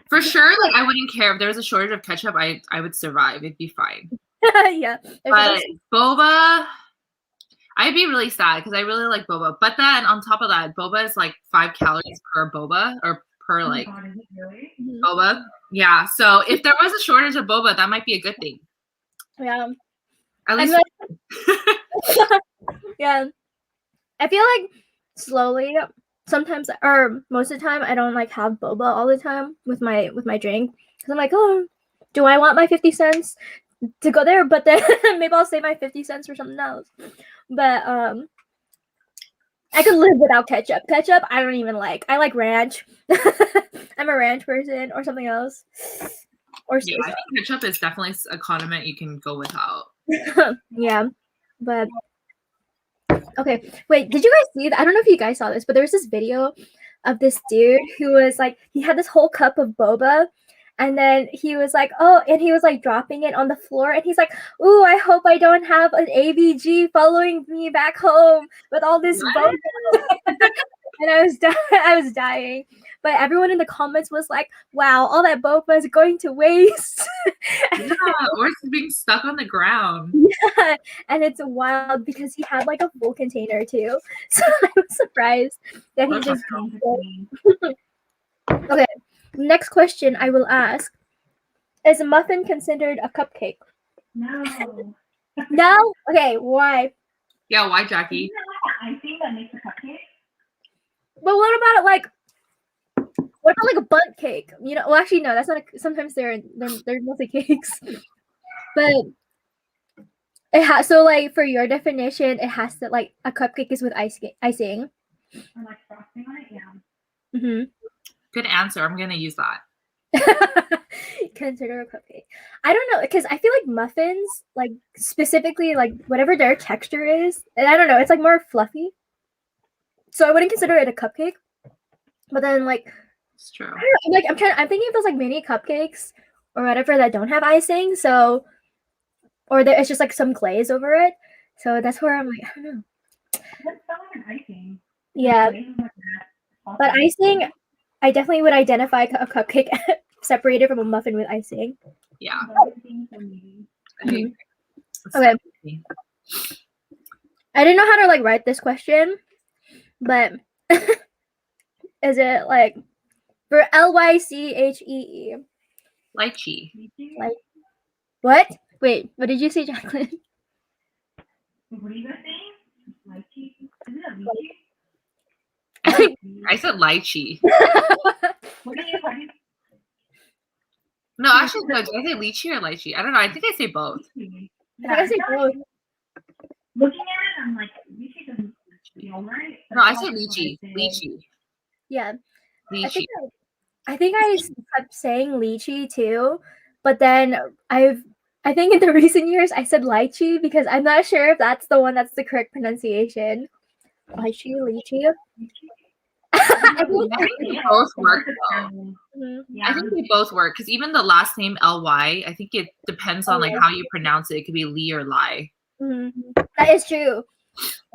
For sure, like I wouldn't care if there was a shortage of ketchup. I would survive. It'd be fine. Yeah. But boba, I'd be really sad because I really like boba. But then on top of that, boba is like 5 calories per boba or per like boba. Yeah. So if there was a shortage of boba, that might be a good thing. Yeah. At least. Yeah. I feel like slowly, sometimes or most of the time, I don't like have boba all the time with my drink because I'm like, oh, do I want my 50 cents to go there? But then maybe I'll save my 50 cents for something else. But I could live without ketchup. Ketchup, I don't even like. I like ranch. I'm a ranch person or something else. Or yeah, I think ketchup is definitely a condiment you can go without. Yeah, but okay. Wait, did you guys see that? I don't know if you guys saw this, but there was this video of this dude who was like, he had this whole cup of boba, and then he was like, oh, and he was like dropping it on the floor, and he's like, ooh, I hope I don't have an ABG following me back home with all this boba. And I was dying. But everyone in the comments was like, wow, all that boba is going to waste. Yeah, or it's being stuck on the ground. Yeah, and it's wild because he had like a full container too. So I was surprised that he just Okay, next question I will ask. Is a muffin considered a cupcake? No. No? Okay, why? Yeah, why, Jackie? I think that makes a cupcake. But what about like a bundt cake? You know, well, actually, no. That's not. Sometimes they're mostly cakes. But it has so like for your definition, it has to like a cupcake is with icing. Or like frosting on it, yeah. Mm-hmm. Good answer. I'm gonna use that. Consider a cupcake. I don't know because I feel like muffins, like specifically, like whatever their texture is, and I don't know, it's like more fluffy. So I wouldn't consider it a cupcake. But then like. It's true. I'm thinking of those like mini cupcakes or whatever that don't have icing. So, or it's just like some glaze over it. So that's where I'm like, I don't know. That's not like an icing. Yeah, but icing, I definitely would identify a cupcake separated from a muffin with icing. Yeah. Okay. I didn't know how to like write this question, but is it like for LYCHEE? Lychee. Like what? Wait, what did you say, Jacqueline? What are you gonna say? Lychee? Is it a lychee? I said lychee. What do you? No, actually, no. Did I say lychee or lychee? I don't know. I think I say both. I say both. Looking at it, I'm like, lychee doesn't feel right. No, I said lychee. Lychee. Yeah. Lychee. I think I kept saying lychee too, but then I think in the recent years I said lychee because I'm not sure if that's the one that's the correct pronunciation. Lychee. I think they both work though. I think they both work because even the last name LY, I think it depends on like how you pronounce it. It could be Lee or Lai. Mm-hmm. That is true.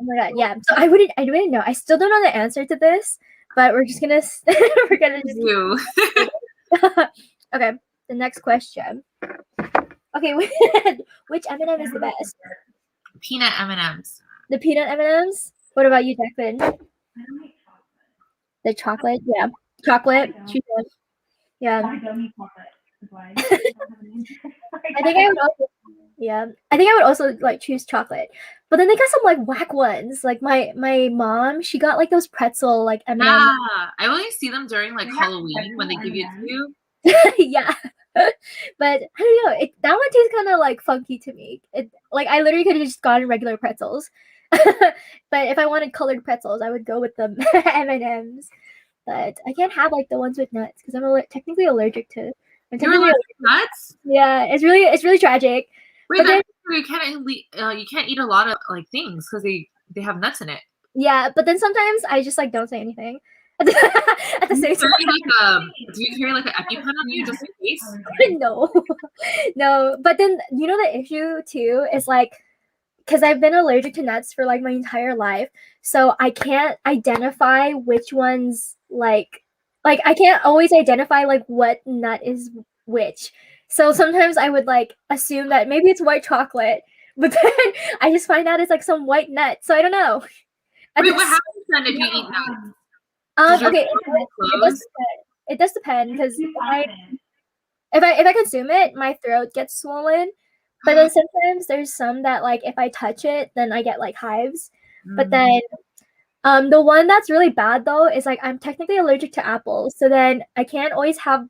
Oh my god, yeah. So I wouldn't know. I still don't know the answer to this, but we're just gonna just do. Okay, the next question. Okay, which M&M is the best? Peanut M&Ms. The peanut M&Ms. What about you, Jacqueline? I don't like chocolate. The chocolate, yeah, chocolate. Yeah. I don't eat chocolate. I think I would also. Yeah, I think I would also like choose chocolate. But then they got some like whack ones. Like my mom, she got like those pretzel like M&M. Yeah, I only see them during like Halloween when they give it to you. Yeah. But I don't know. That one tastes kind of like funky to me. Like I literally could have just gotten regular pretzels. But if I wanted colored pretzels, I would go with the M&Ms. But I can't have like the ones with nuts because I'm technically allergic to. You're allergic to nuts? Yeah, it's really tragic. Wait, But then, you can't eat a lot of like things because they have nuts in it. yeah, but then sometimes I just like don't say anything at the same time. Do you carry like an EpiPen on you just in case? No, no. But then the issue too is like because I've been allergic to nuts for like my entire life, so I can't identify which ones like I can't always identify like what nut is which. So sometimes I would like assume that maybe it's white chocolate, but then I just find out it's like some white nut. So I don't know. Wait, what happens then if you eat nuts? Okay, it does depend because if I consume it, my throat gets swollen. But then sometimes there's some that like if I touch it, then I get like hives. But then the one that's really bad though is like I'm technically allergic to apples, so then I can't always have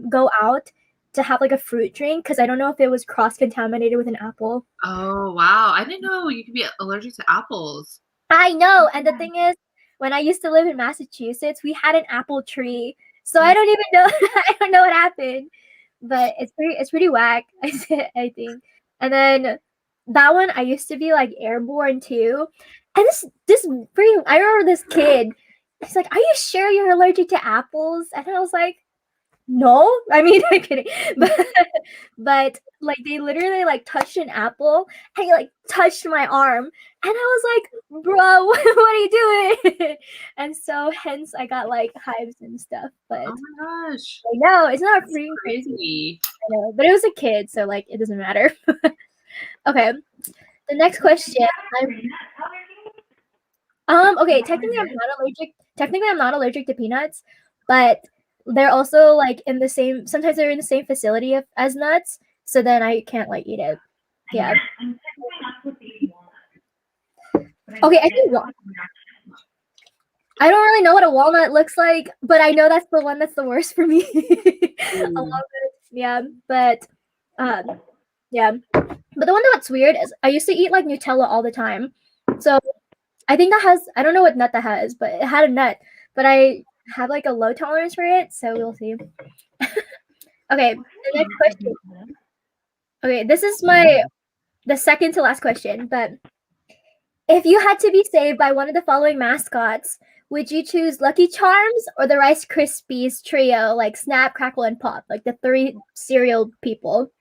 go out to have like a fruit drink because I don't know if it was cross-contaminated with an apple. Oh wow, I didn't know you could be allergic to apples. I know, and the thing is, when I used to live in Massachusetts, we had an apple tree, so I don't even know. I don't know what happened, but it's pretty whack. I think. And then that one, I used to be like airborne too. And I remember this kid. He's like, "Are you sure you're allergic to apples?" And I was like, "No, I mean, I'm kidding." But like they literally like touched an apple and he like touched my arm, and I was like, "Bro, what are you doing?" And so hence I got like hives and stuff. But oh my gosh, I know it's not freaking crazy. I know, but it was a kid, so like it doesn't matter. Okay, the next question. Okay, technically I'm not allergic to peanuts, but they're also like in the same. Sometimes they're in the same facility as nuts, so then I can't like eat it. Yeah. Okay, I think I don't really know what a walnut looks like, but I know that's the one that's the worst for me. Yeah, but yeah. But the one that's weird is I used to eat like Nutella all the time. So I think I don't know what nut that has, but it had a nut. But I have like a low tolerance for it, so we'll see. Okay, the next question. Okay, this is the second to last question, but if you had to be saved by one of the following mascots, would you choose Lucky Charms or the Rice Krispies trio, like Snap, Crackle, and Pop, like the 3 cereal people?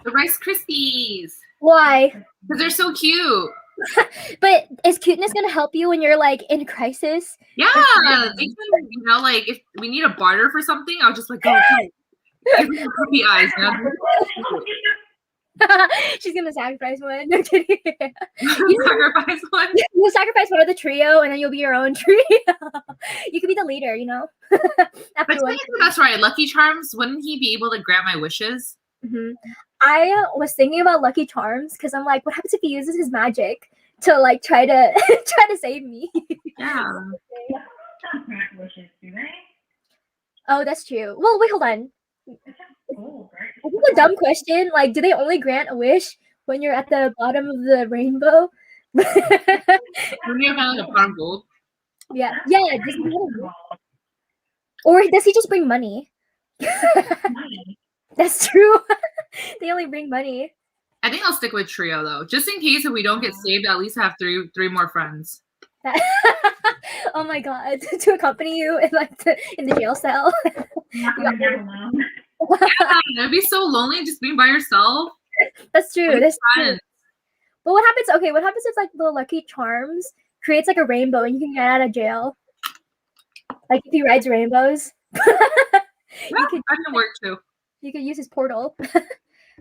The Rice Krispies. Why? Because they're so cute. But is cuteness gonna help you when you're like in crisis? Yeah, they can, like if we need a barter for something, I'll just like go. Give me the puppy eyes. She's gonna sacrifice one. No kidding. Sacrifice one. You'll sacrifice one of the trio, and then you'll be your own trio. You could be the leader, That's right. Lucky Charms. Wouldn't he be able to grant my wishes? Mm-hmm. I was thinking about Lucky Charms because I'm like, what happens if he uses his magic to like try to save me? Yeah. Oh, that's true. Well, wait, hold on. I think a dumb question. Like, do they only grant a wish when you're at the bottom of the rainbow? When you're kind of like a pot of gold. Yeah. Or does he just bring money? That's true. They only bring money. I think I'll stick with trio though, just in case if we don't get saved. At least I have three more friends. Oh my god! To accompany you in the jail cell. Yeah, it'd be so lonely just being by yourself. That's true. That's true. But what happens? Okay, what happens if like the Lucky Charms creates like a rainbow and you can get out of jail? Like if he rides rainbows. That can work too. You could use his portal.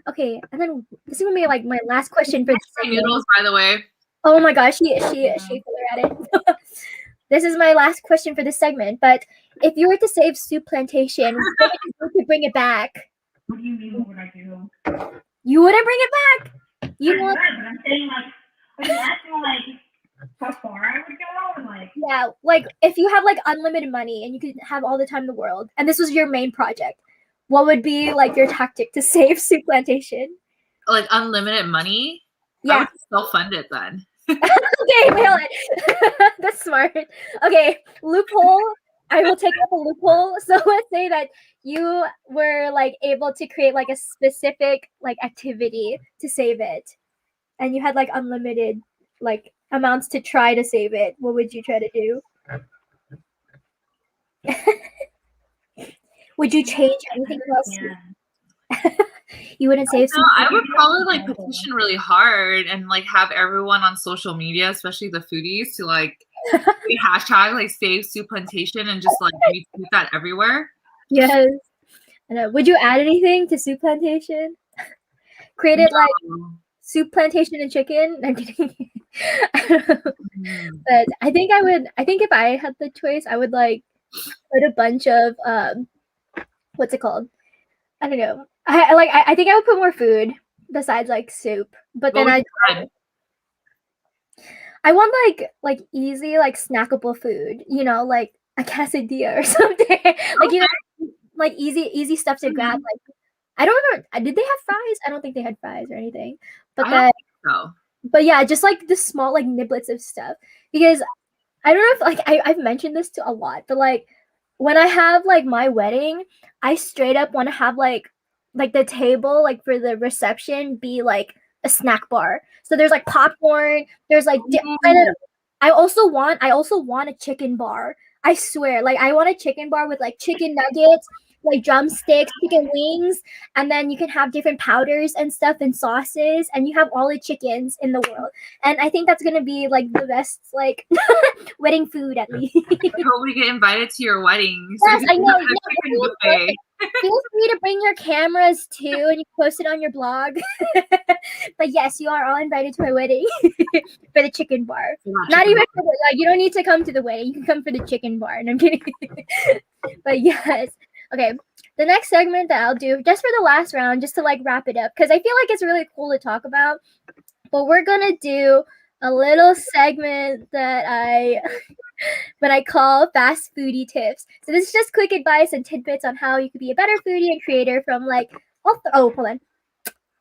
Okay, and then this is gonna be like my last question for Noodles, by the way. Oh my gosh, she at it. This is my last question for this segment. But if you were to save Soup Plantation, what would you do to bring it back? What do you mean? What would I do? You wouldn't bring it back. You I want? would, but I'm saying like, are you asking like how far I would go? Or, like, Yeah, like if you have like unlimited money and you could have all the time in the world, and this was your main project, what would be like your tactic to save Soup Plantation? Like unlimited money? I Yeah. would self-fund it then. Okay, wait, hold on. That's smart. Okay, loophole. I will take up a loophole. So let's say that you were like able to create like a specific like activity to save it, and you had like unlimited like amounts to try to save it. What would you try to do? Would you change anything else? yeah. You wouldn't save No, I would probably like petition really hard and like have everyone on social media, especially the foodies, to like hashtag like save Soup Plantation and just like retweet that everywhere. Yes. I know. Would you add anything to Soup Plantation? Create it like Soup Plantation and chicken? I'm kidding. But I think I would. I think if I had the choice, I would like put a bunch of what's it called? I don't know. I think I would put more food besides like soup. But then I want like easy like snackable food. You know, like a quesadilla or something. Like you know, like easy stuff to grab. Like I don't know. Did they have fries? I don't think they had fries or anything. But then, so. But yeah, just like the small like niblets of stuff. Because I don't know if like I've mentioned this to a lot, but like when I have like my wedding, I straight up want to have like the table like for the reception be like a snack bar. So there's like popcorn, there's like I also want a chicken bar. I swear, like I want a chicken bar with like chicken nuggets, like drumsticks, chicken wings, and then you can have different powders and stuff and sauces, and you have all the chickens in the world. And I think that's gonna be like the best like wedding food at least. I hope we get invited to your wedding. Yes, I know. Buffet. Feel free to bring your cameras too, and you post it on your blog. But yes, you are all invited to my wedding for the chicken bar. Not even for the, like you don't need to come to the wedding. You can come for the chicken bar. And I'm kidding. But yes, okay. The next segment that I'll do just for the last round, just to like wrap it up, because I feel like it's really cool to talk about. But we're gonna do a little segment that I call fast foodie tips. So this is just quick advice and tidbits on how you could be a better foodie and creator from like hold on.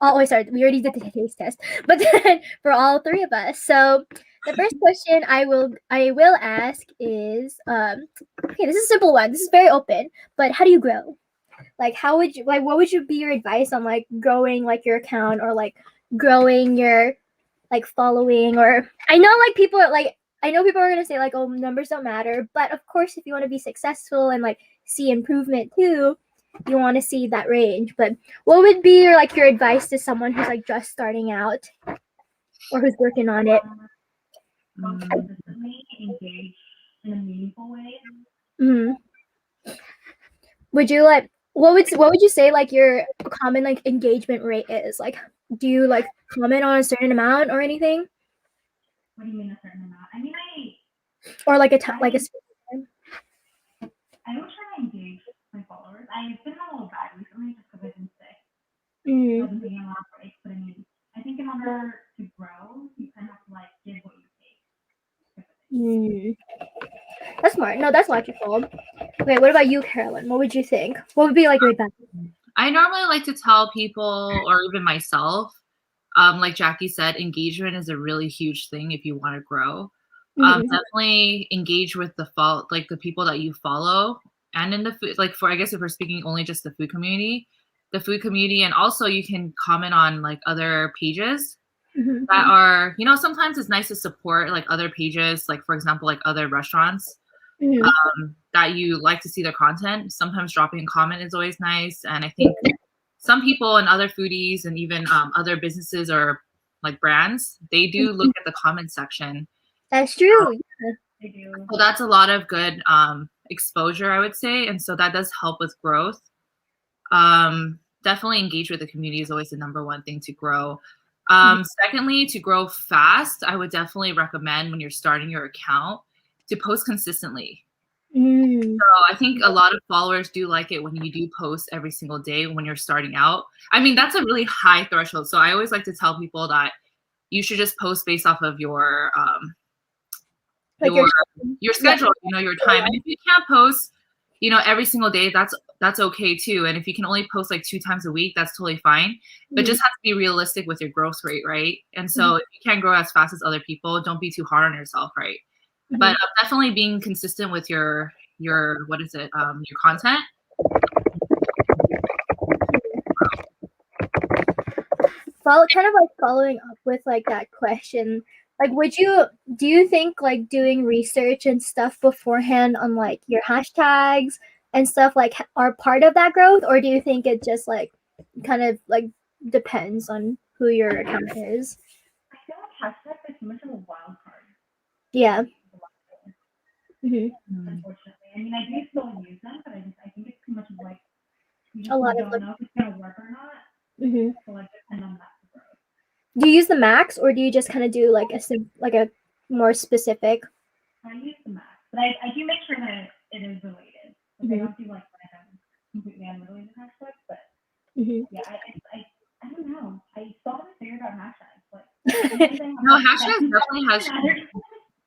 Oh, wait, sorry, we already did the taste test. But then for all three of us. So the first question I will ask is okay, this is a simple one. This is very open, but how do you grow? Like how would you like what would you be your advice on like growing like your account or like growing your like following? Or I know people are gonna say like, oh, numbers don't matter, but of course if you want to be successful and like see improvement too, you want to see that range. But what would be your advice to someone who's like just starting out or who's working on it? Consistently engage in a meaningful way. Mm-hmm. Would you like what would you say like your common like engagement rate is? Like, do you like comment on a certain amount or anything? What do you mean a certain amount? I mean, or like a time, like a specific time? I don't try to engage my followers. I've been a little bad recently just because I've been sick. Mm. I've been taking a lot of breaks, but I mean, I think in order to grow, you kind of have to like give what you take. That's smart. No, that's logical. Okay, what about you, Caroline? What would you think? What would be like your best? I normally like to tell people, or even myself, like Jackie said, engagement is a really huge thing if you want to grow. Definitely engage with the people that you follow, and in the food, like I guess if we're speaking only just the food community, and also you can comment on like other pages that are, sometimes it's nice to support like other pages, like for example, like other restaurants that you like to see their content. Sometimes dropping a comment is always nice, and I think some people and other foodies and even other businesses or like brands, they do look at the comment section. That's true. They do. So that's a lot of good exposure, I would say, and so that does help with growth. Definitely engage with the community is always the number one thing to grow. Secondly, to grow fast, I would definitely recommend when you're starting your account to post consistently. So I think a lot of followers do like it when you do post every single day when you're starting out. I mean, that's a really high threshold. So I always like to tell people that you should just post based off of your schedule, your time. And if you can't post, every single day, that's okay too. And if you can only post like 2 times a week, that's totally fine. But just have to be realistic with your growth rate, right? And so if you can't grow as fast as other people, don't be too hard on yourself, right? But definitely being consistent with your what is it, your content. Kind of like following up with like that question, like do you think like doing research and stuff beforehand on like your hashtags and stuff like are part of that growth, or do you think it just like kind of like depends on who your account is? I feel like hashtags are too much of a wild card. Yeah. Unfortunately, I mean, I do still use them, but I think it's too much of like you just A lot don't of know if it's gonna work or not. So like depend on that. Do you use the max, or do you just kind of do like a more specific? I use the max, but I do make sure that it is related. Like I don't do like completely unrelated hashtags, but yeah, I don't know. I still haven't figured out hashtags. Like no, hashtags definitely has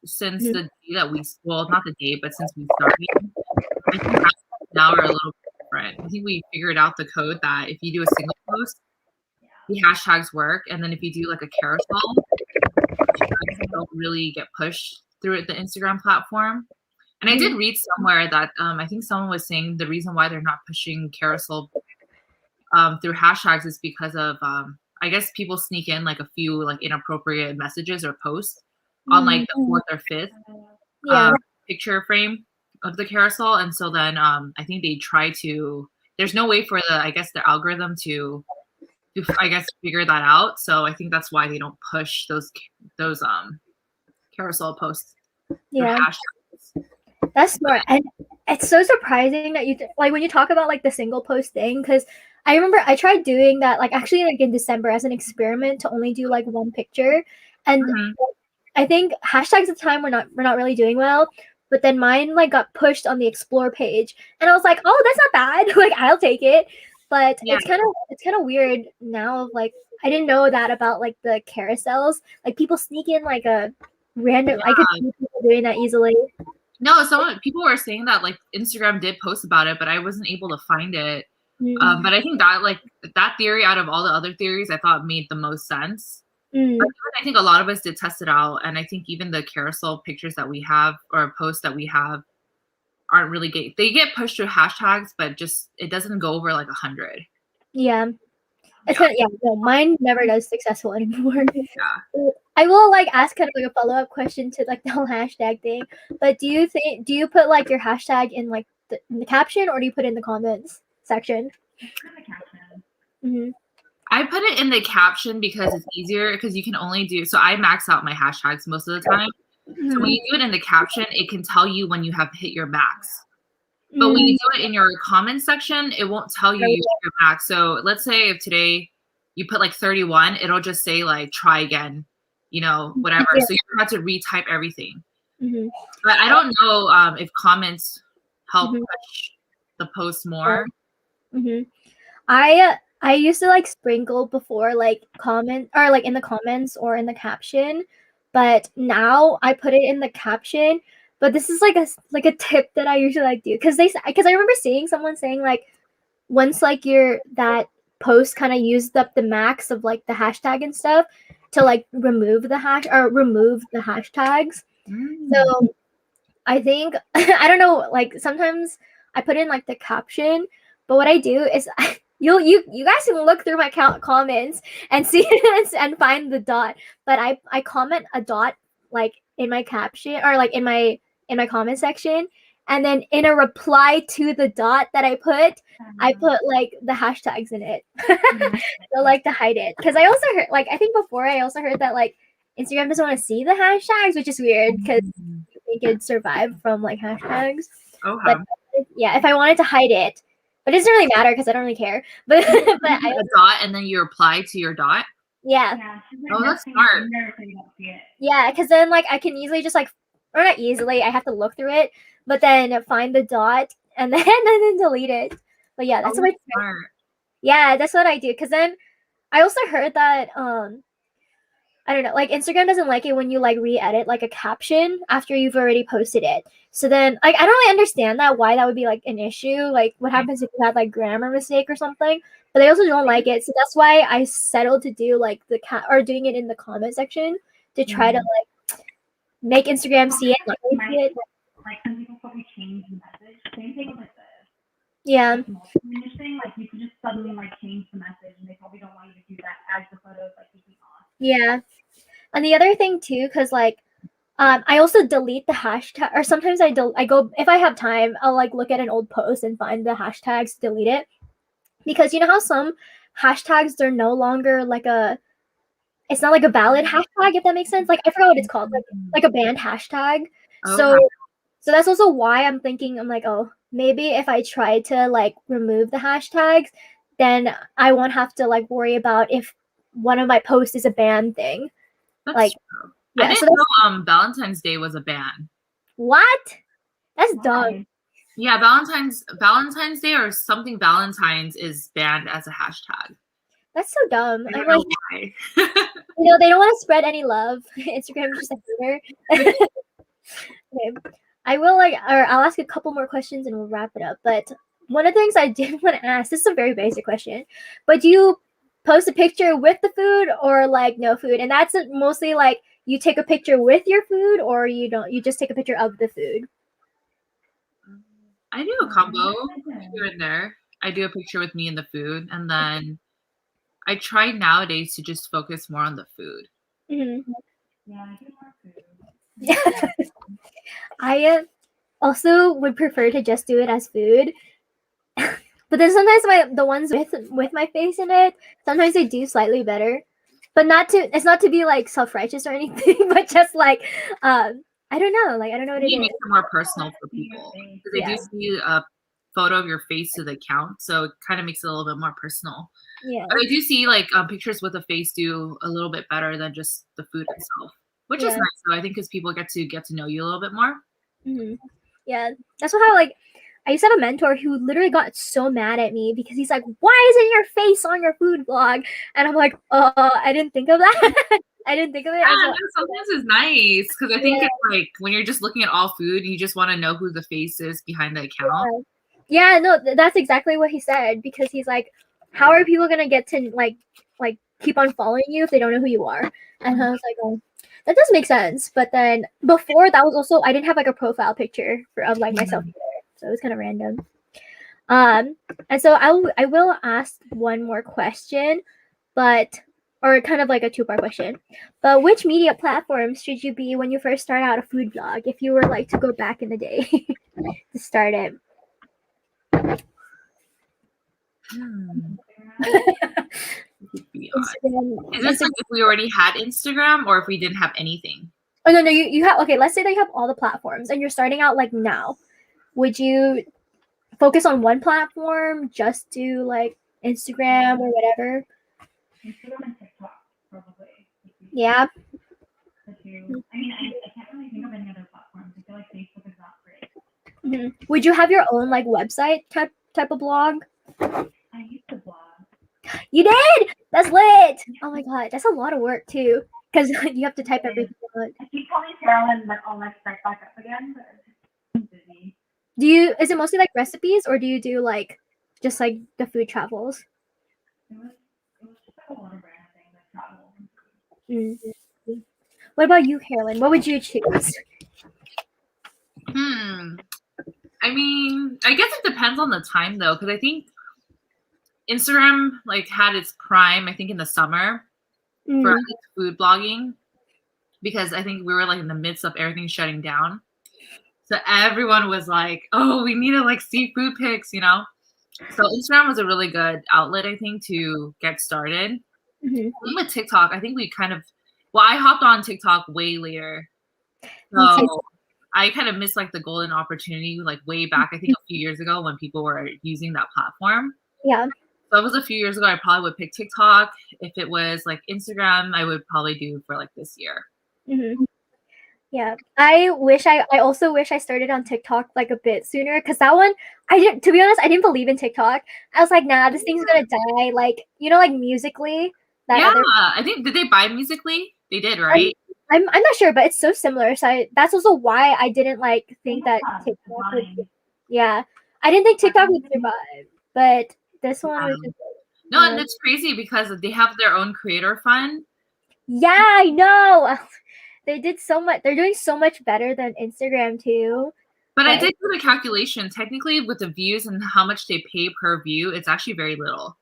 since the day that not the day, but since we started. I think hashtags now are a little bit different. I think we figured out the code that if you do a single post, the hashtags work, and then if you do like a carousel, hashtags don't really get pushed through the Instagram platform. And I did read somewhere that I think someone was saying the reason why they're not pushing carousel through hashtags is because of I guess people sneak in like a few like inappropriate messages or posts on like the 4th or 5th picture frame of the carousel, and so then I think they try to. There's no way for the algorithm to I guess figure that out. So I think that's why they don't push those carousel posts. Yeah, that's smart. And it's so surprising that you like when you talk about like the single post thing, because I remember I tried doing that like actually like in December as an experiment to only do like one picture, and I think hashtags at the time were not really doing well. But then mine like got pushed on the explore page, and I was like, oh, that's not bad. Like I'll take it. But it's kind of weird now. Like I didn't know that about like the carousels. Like people sneak in like a random. I could see people doing that easily. No, people were saying that like Instagram did post about it, but I wasn't able to find it. But I think that like that theory out of all the other theories, I thought made the most sense. But I think a lot of us did test it out, and I think even the carousel pictures that we have or posts that we have aren't really they get pushed through hashtags, but just it doesn't go over like 100. Yeah. It's kind of, no, mine never does successful anymore. I will like ask kind of like a follow-up question to like the whole hashtag thing. But do you put like your hashtag in like in the caption, or do you put it in the comments section? I put it in the caption because it's easier, because you can only do so I max out my hashtags most of the time. So when you do it in the caption, it can tell you when you have hit your max. But when you do it in your comments section, it won't tell you you hit your max. So let's say if today you put like 31, it'll just say like try again, whatever. So you have to retype everything. But I don't know if comments help push the post more. I used to like sprinkle before like comment or like in the comments or in the caption, but now I put it in the caption. But this is like a tip that I usually like do, because I remember seeing someone saying like once like that post kind of used up the max of like the hashtag and stuff, to like remove the hashtags. So I think I don't know, like sometimes I put in like the caption, but what I do is you guys can look through my comments and see and find the dot, but I comment a dot like in my caption or like in my comment section, and then in a reply to the dot that I put like the hashtags in it. So like to hide it, because I also heard like I think before I also heard that like Instagram doesn't want to see the hashtags, which is weird because they could survive from like hashtags. But yeah, if I wanted to hide it, but it doesn't really matter because I don't really care. But I a dot, and then you reply to your dot. Yeah. Oh, that's smart. Yeah, because then like I can easily just like or not easily. I have to look through it, but then find the dot and then delete it. But yeah, that's what I smart. Yeah, that's what I do. Cause then I also heard that I don't know, like Instagram doesn't like it when you like re-edit like a caption after you've already posted it. So then like I don't really understand that why that would be like an issue. Like what happens if you had like grammar mistake or something? But they also don't like it. So that's why I settled to do like or doing it in the comment section to try to like make Instagram see it. Like some people probably change the message. Same thing with like yeah. multi-image thing. Like you could just suddenly like change the message, and they probably don't want you to do that as the photos like taking off. Yeah. And the other thing too, because like I also delete the hashtag, or sometimes I go if I have time, I'll like look at an old post and find the hashtags, delete it, because you know how some hashtags they're no longer like it's not like a valid hashtag, if that makes sense. Like I forgot what it's called, like a banned hashtag. So that's also why I'm thinking I'm like, oh, maybe if I try to like remove the hashtags, then I won't have to like worry about if one of my posts is a banned thing. That's like true. yeah, I didn't know Valentine's Day was a ban. What? That's dumb. Yeah, Valentine's Day or something Valentine's is banned as a hashtag. That's so dumb. I don't know why. They don't want to spread any love. Instagram is just a hater. Okay. I'll ask a couple more questions and we'll wrap it up. But one of the things I did want to ask, this is a very basic question, but do you post a picture with the food or like no food? And that's mostly like you take a picture with your food or you don't, you just take a picture of the food? I do a combo here and there. I do a picture with me and the food, and then I try nowadays to just focus more on the food. Mm-hmm. Yeah, I do more food. I also would prefer to just do it as food. But then sometimes the ones with my face in it, sometimes they do slightly better. But it's not to be like self-righteous or anything, but just like I don't know. Like I don't know what it is. It makes it more personal for people because they do see a photo of your face to the account, so it kind of makes it a little bit more personal. Yeah. But I do see like pictures with a face do a little bit better than just the food itself, which is nice though. I think because people get to know you a little bit more. Mm-hmm. Yeah, that's how like I used to have a mentor who literally got so mad at me because he's like, "Why isn't your face on your food vlog?" And I'm like, I didn't think of that. I didn't think of it. Yeah, sometimes it's nice because I think it's like when you're just looking at all food, you just want to know who the face is behind the account. Yeah, no, that's exactly what he said, because he's like, how are people gonna get to like keep on following you if they don't know who you are? And I was like, oh, that does make sense. But then before that was also I didn't have like a profile picture of like myself either, so it was kind of random. And so I will ask one more question, or kind of like a two-part question. But which media platforms should you be when you first start out a food vlog, if you were like to go back in the day to start it? Is this like if we already had Instagram or if we didn't have anything? Oh no, you have, okay, let's say that you have all the platforms and you're starting out like now. Would you focus on one platform, just do like Instagram or whatever? Instagram and TikTok, probably. Yeah. I mean, I can't really think of any other platforms. I feel like Facebook is not great. Mm-hmm. Would you have your own like website type of blog? I used to blog. You did? That's lit. Oh my god, that's a lot of work too, because you have to type everything out. I keep calling Caroyln, but I'll like start back up again, but I'm busy. Is it mostly like recipes, or do you do like just like the food travels? It was just like a lot of random things like travel. Mm-hmm. What about you, Caroline? What would you choose? I mean, I guess it depends on the time though, because I think Instagram like had its prime, I think, in the summer for food blogging, because I think we were like in the midst of everything shutting down. So everyone was like, oh, we need to like see food pics, you know? So Instagram was a really good outlet, I think, to get started. Even with TikTok, I think we I hopped on TikTok way later. So I kind of missed like the golden opportunity like way back, I think a few years ago when people were using that platform. Yeah. So it was a few years ago. I probably would pick TikTok. If it was like Instagram, I would probably do for like this year. Yeah, I also wish I started on TikTok like a bit sooner because that one I didn't. To be honest, I didn't believe in TikTok. I was like, nah, this thing's gonna die. Like like Musically, that Yeah, other. I think did they buy Musically? They did, I'm, right? I'm not sure, but it's so similar. So that's also why I didn't like think that TikTok would. Yeah, I didn't think TikTok would survive, but this one was just. No, and it's crazy because they have their own creator fund. Yeah, I know. They did so much. They're doing so much better than Instagram too. But I did do the calculation. Technically, with the views and how much they pay per view, it's actually very little.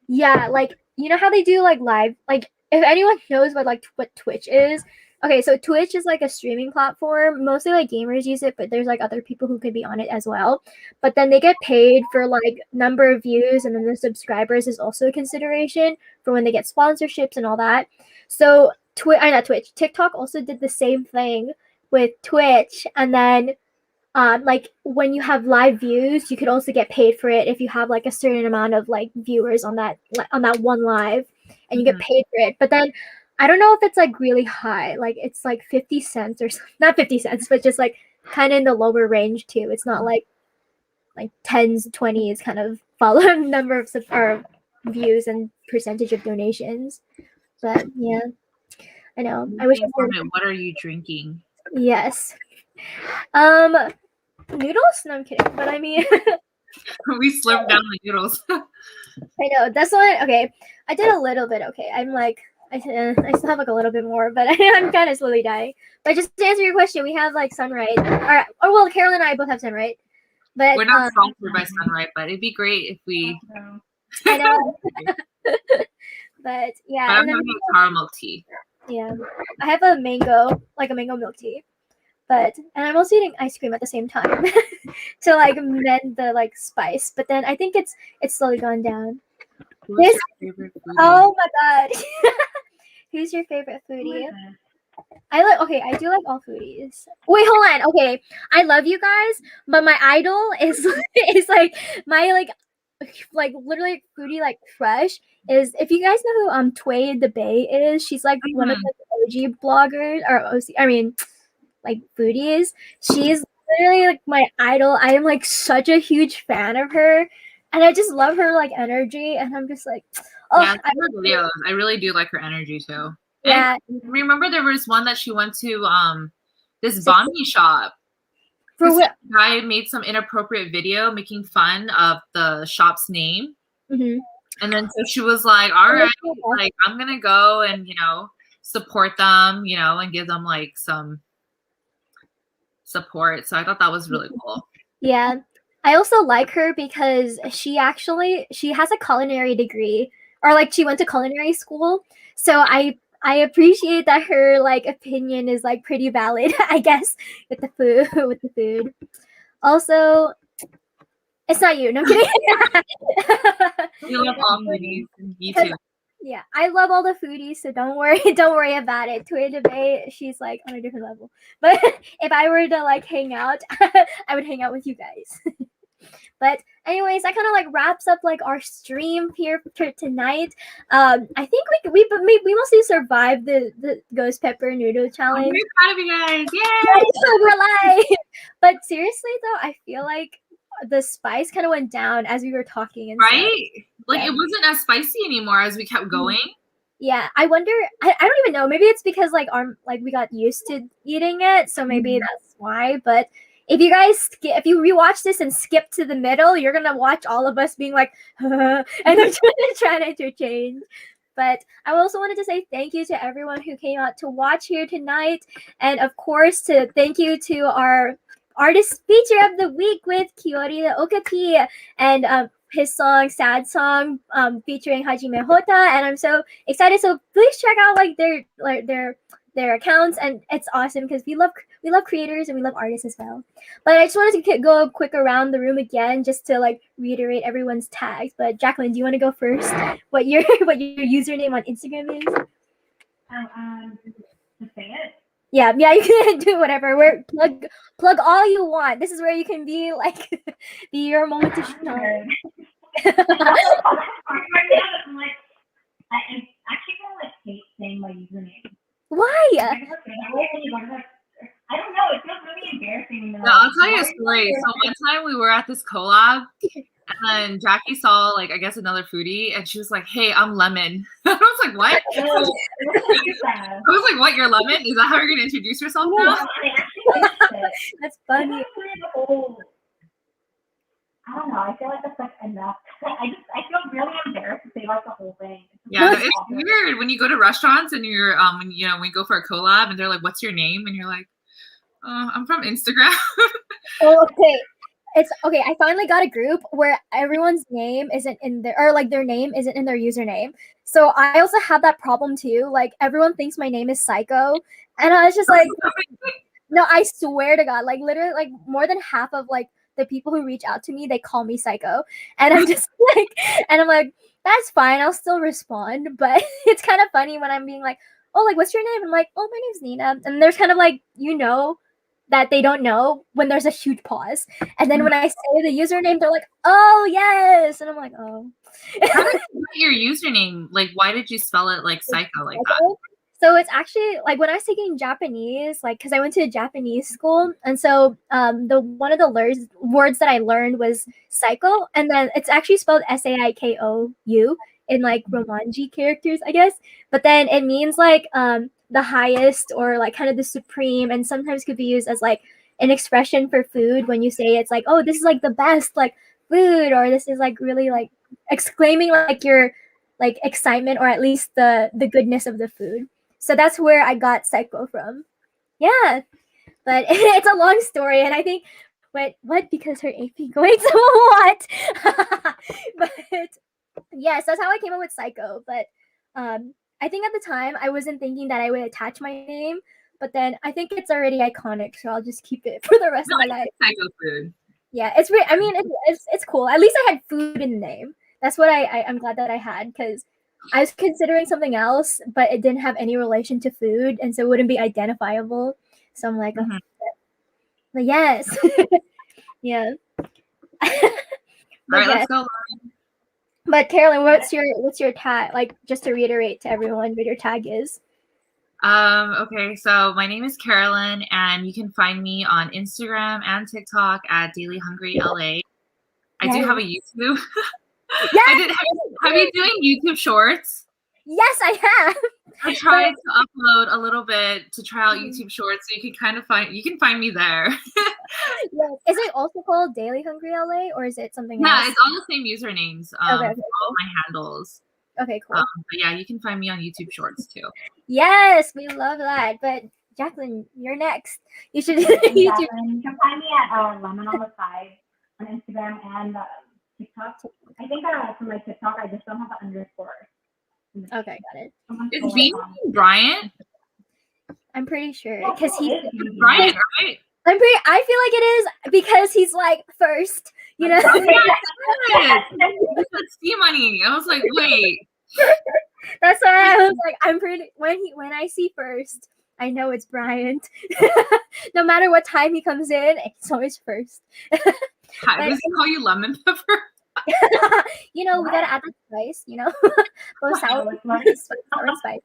Yeah, like you know how they do like live. Like if anyone knows what Twitch is. Okay, so Twitch is like a streaming platform. Mostly like gamers use it, but there's like other people who could be on it as well. But then they get paid for like number of views, and then the subscribers is also a consideration for when they get sponsorships and all that. So not Twitch. TikTok also did the same thing with Twitch, and then like when you have live views, you could also get paid for it if you have like a certain amount of like viewers on that one live, and you get paid for it. But then I don't know if it's like really high, like it's like 50 cents or not 50 cents, but just like kind of in the lower range too. It's not like tens, 20s kind of follow number of or views and percentage of donations. But yeah, I know. I wish. What are you drinking? Yes. Noodles? No, I'm kidding. But I mean, we slurped down the noodles. I know this one. Okay, I did a little bit. Okay, I'm like, I still have like a little bit more, but I'm kind of slowly dying. But just to answer your question, we have like Sunright. Or well, Caroline and I both have Sunright. But we're not sponsored by Sunright, but it'd be great if we. I know. But yeah, I'm having a caramel tea. Yeah, I have a mango milk tea. And I'm also eating ice cream at the same time to like mend the like spice. But then I think it's slowly gone down. Who's your favorite foodie? Oh my god. Who's your favorite foodie? I do like all foodies. Wait, hold on. Okay, I love you guys, but my idol is is like my like literally foodie like crush is, if you guys know who Tway the Bay is. She's like one of the OG bloggers or like foodies. She's literally like my idol. I am like such a huge fan of her, and I just love her like energy. And I'm just like, oh, yeah, I really do like her energy too. Yeah. And remember, there was one that she went to this banh shop. For what? Guy made some inappropriate video making fun of the shop's name, and then so she was like, "All right, like I'm gonna go and support them, and give them like some support." So I thought that was really cool. Yeah, I also like her because she has a culinary degree, or like she went to culinary school. So I appreciate that her like opinion is like pretty valid, I guess, with the food. Also, it's not you. No, I'm kidding. You love all foodies. Me too. Yeah, I love all the foodies, so don't worry about it. Tway Debate, she's like on a different level. But if I were to like hang out, I would hang out with you guys. But anyways, that kind of like wraps up like our stream here for tonight. I think we mostly survived the ghost pepper noodle challenge. I'm very proud of you guys. Yay! So we're live. But seriously though, I feel like the spice kind of went down as we were talking and right stuff. Like it wasn't as spicy anymore as we kept going. Yeah, I wonder, I don't even know, maybe it's because like we got used to eating it, so maybe that's why. But if you guys if you rewatch this and skip to the middle, you're gonna watch all of us being like and they're trying to interchange. But I also wanted to say thank you to everyone who came out to watch here tonight, and of course thank you to our artist feature of the week with Kyori the Okapi, and his song Sad Song featuring Hajime Hota, and I'm so excited. So please check out like their accounts, and it's awesome because we love creators and we love artists as well. But I just wanted to go quick around the room again just to like reiterate everyone's tags. But Jacqueline, do you want to go first? What your username on Instagram is? To say it. Yeah, you can do whatever. We're plug all you want. This is where you can be like be your moment to shine. I'm like, I actually kind of like hate saying my username. Why? That way when you go to I don't know. It feels really embarrassing. No, I'll tell you a story. So one time we were at this collab, and then Jackie saw like I guess another foodie, and she was like, "Hey, I'm Lemon." I was like, "What?" I was like, "What? You're Lemon? Is that how you're gonna introduce yourself now?" That's funny. I don't know. I feel like that's like enough. I feel really embarrassed to say like the whole thing. Yeah, no, it's weird when you go to restaurants and you're when you go for a collab and they're like, "What's your name?" and you're like, I'm from Instagram. Oh, okay. It's okay. I finally got a group where everyone's name isn't in there, or like their name isn't in their username. So I also have that problem too. Like everyone thinks my name is Psycho, and I was just like, no, I swear to God, like literally, like more than half of like the people who reach out to me, they call me Psycho, and I'm just like, and I'm like, that's fine. I'll still respond, but it's kind of funny when I'm being like, oh, like what's your name? I'm like, oh, my name's Nina, and there's kind of like that they don't know when there's a huge pause. And then when I say the username, they're like, oh, yes. And I'm like, oh. How did you get your username? Like, why did you spell it like Psycho like that? So it's actually like when I was taking Japanese, like because I went to a Japanese school, and so one of the words that I learned was Psycho, and then it's actually spelled Saikou in like Romanji characters, I guess. But then it means like the highest or like kind of the supreme, and sometimes could be used as like an expression for food when you say it's like, oh, this is like the best like food, or this is like really like exclaiming like your like excitement or at least the goodness of the food. So that's where I got Psycho from. Yeah, but it's a long story, and I think what because her AP going to what? But yes, that's how I came up with Psycho. But I think at the time I wasn't thinking that I would attach my name, but then I think it's already iconic, so I'll just keep it for the rest of my life. Psycho food. Yeah, it's really. I mean, it's cool. At least I had food in the name. That's what I'm glad that I had, because I was considering something else, but it didn't have any relation to food, and so it wouldn't be identifiable. So I'm like, oh, but yes, yeah. All right, let's go. But Caroline, what's your tag? Like, just to reiterate to everyone, what your tag is. Okay, so my name is Caroyln, and you can find me on Instagram and TikTok at Daily Hungry LA. I do have a YouTube. Yes! Have you doing YouTube Shorts? Yes, I have. I tried to upload a little bit to try out YouTube Shorts, so you can find me there. Yes. Is it also called Daily Hungry LA, or is it something else? Yeah, it's all the same usernames. Okay, all my handles. Okay, cool. But yeah, you can find me on YouTube Shorts too. Yes, we love that. But Jacqueline, you're next. You should YouTube. You can find me at Lemon on the Side on Instagram and TikTok. I think for my TikTok, I just don't have the underscore. Okay, got it. Is Bean Bryant? I'm pretty sure because he's Bryant, right? I feel like it is because he's like first, you know. C money. I was like, wait. That's why I was like, I'm pretty. When I see first, I know it's Bryant. No matter what time he comes in, it's always first. Does he call you lemon pepper? You know, we gotta add the spice. You know, both sour and spice.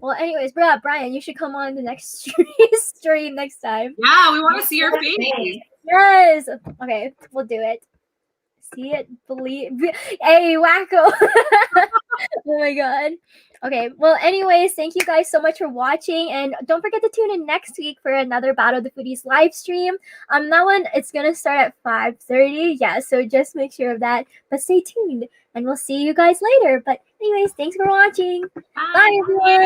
Well, anyways, Brian, you should come on the next stream next time. Yeah, we want to see your face. Yes. Okay, we'll do it. See it, believe. Hey, wacko. Oh my god. Okay, well, anyways, thank you guys so much for watching, and don't forget to tune in next week for another Battle of the Foodies live stream. That one, it's gonna start at 5:30. Yeah, so just make sure of that. But stay tuned, and we'll see you guys later. But anyways, thanks for watching. Bye everyone.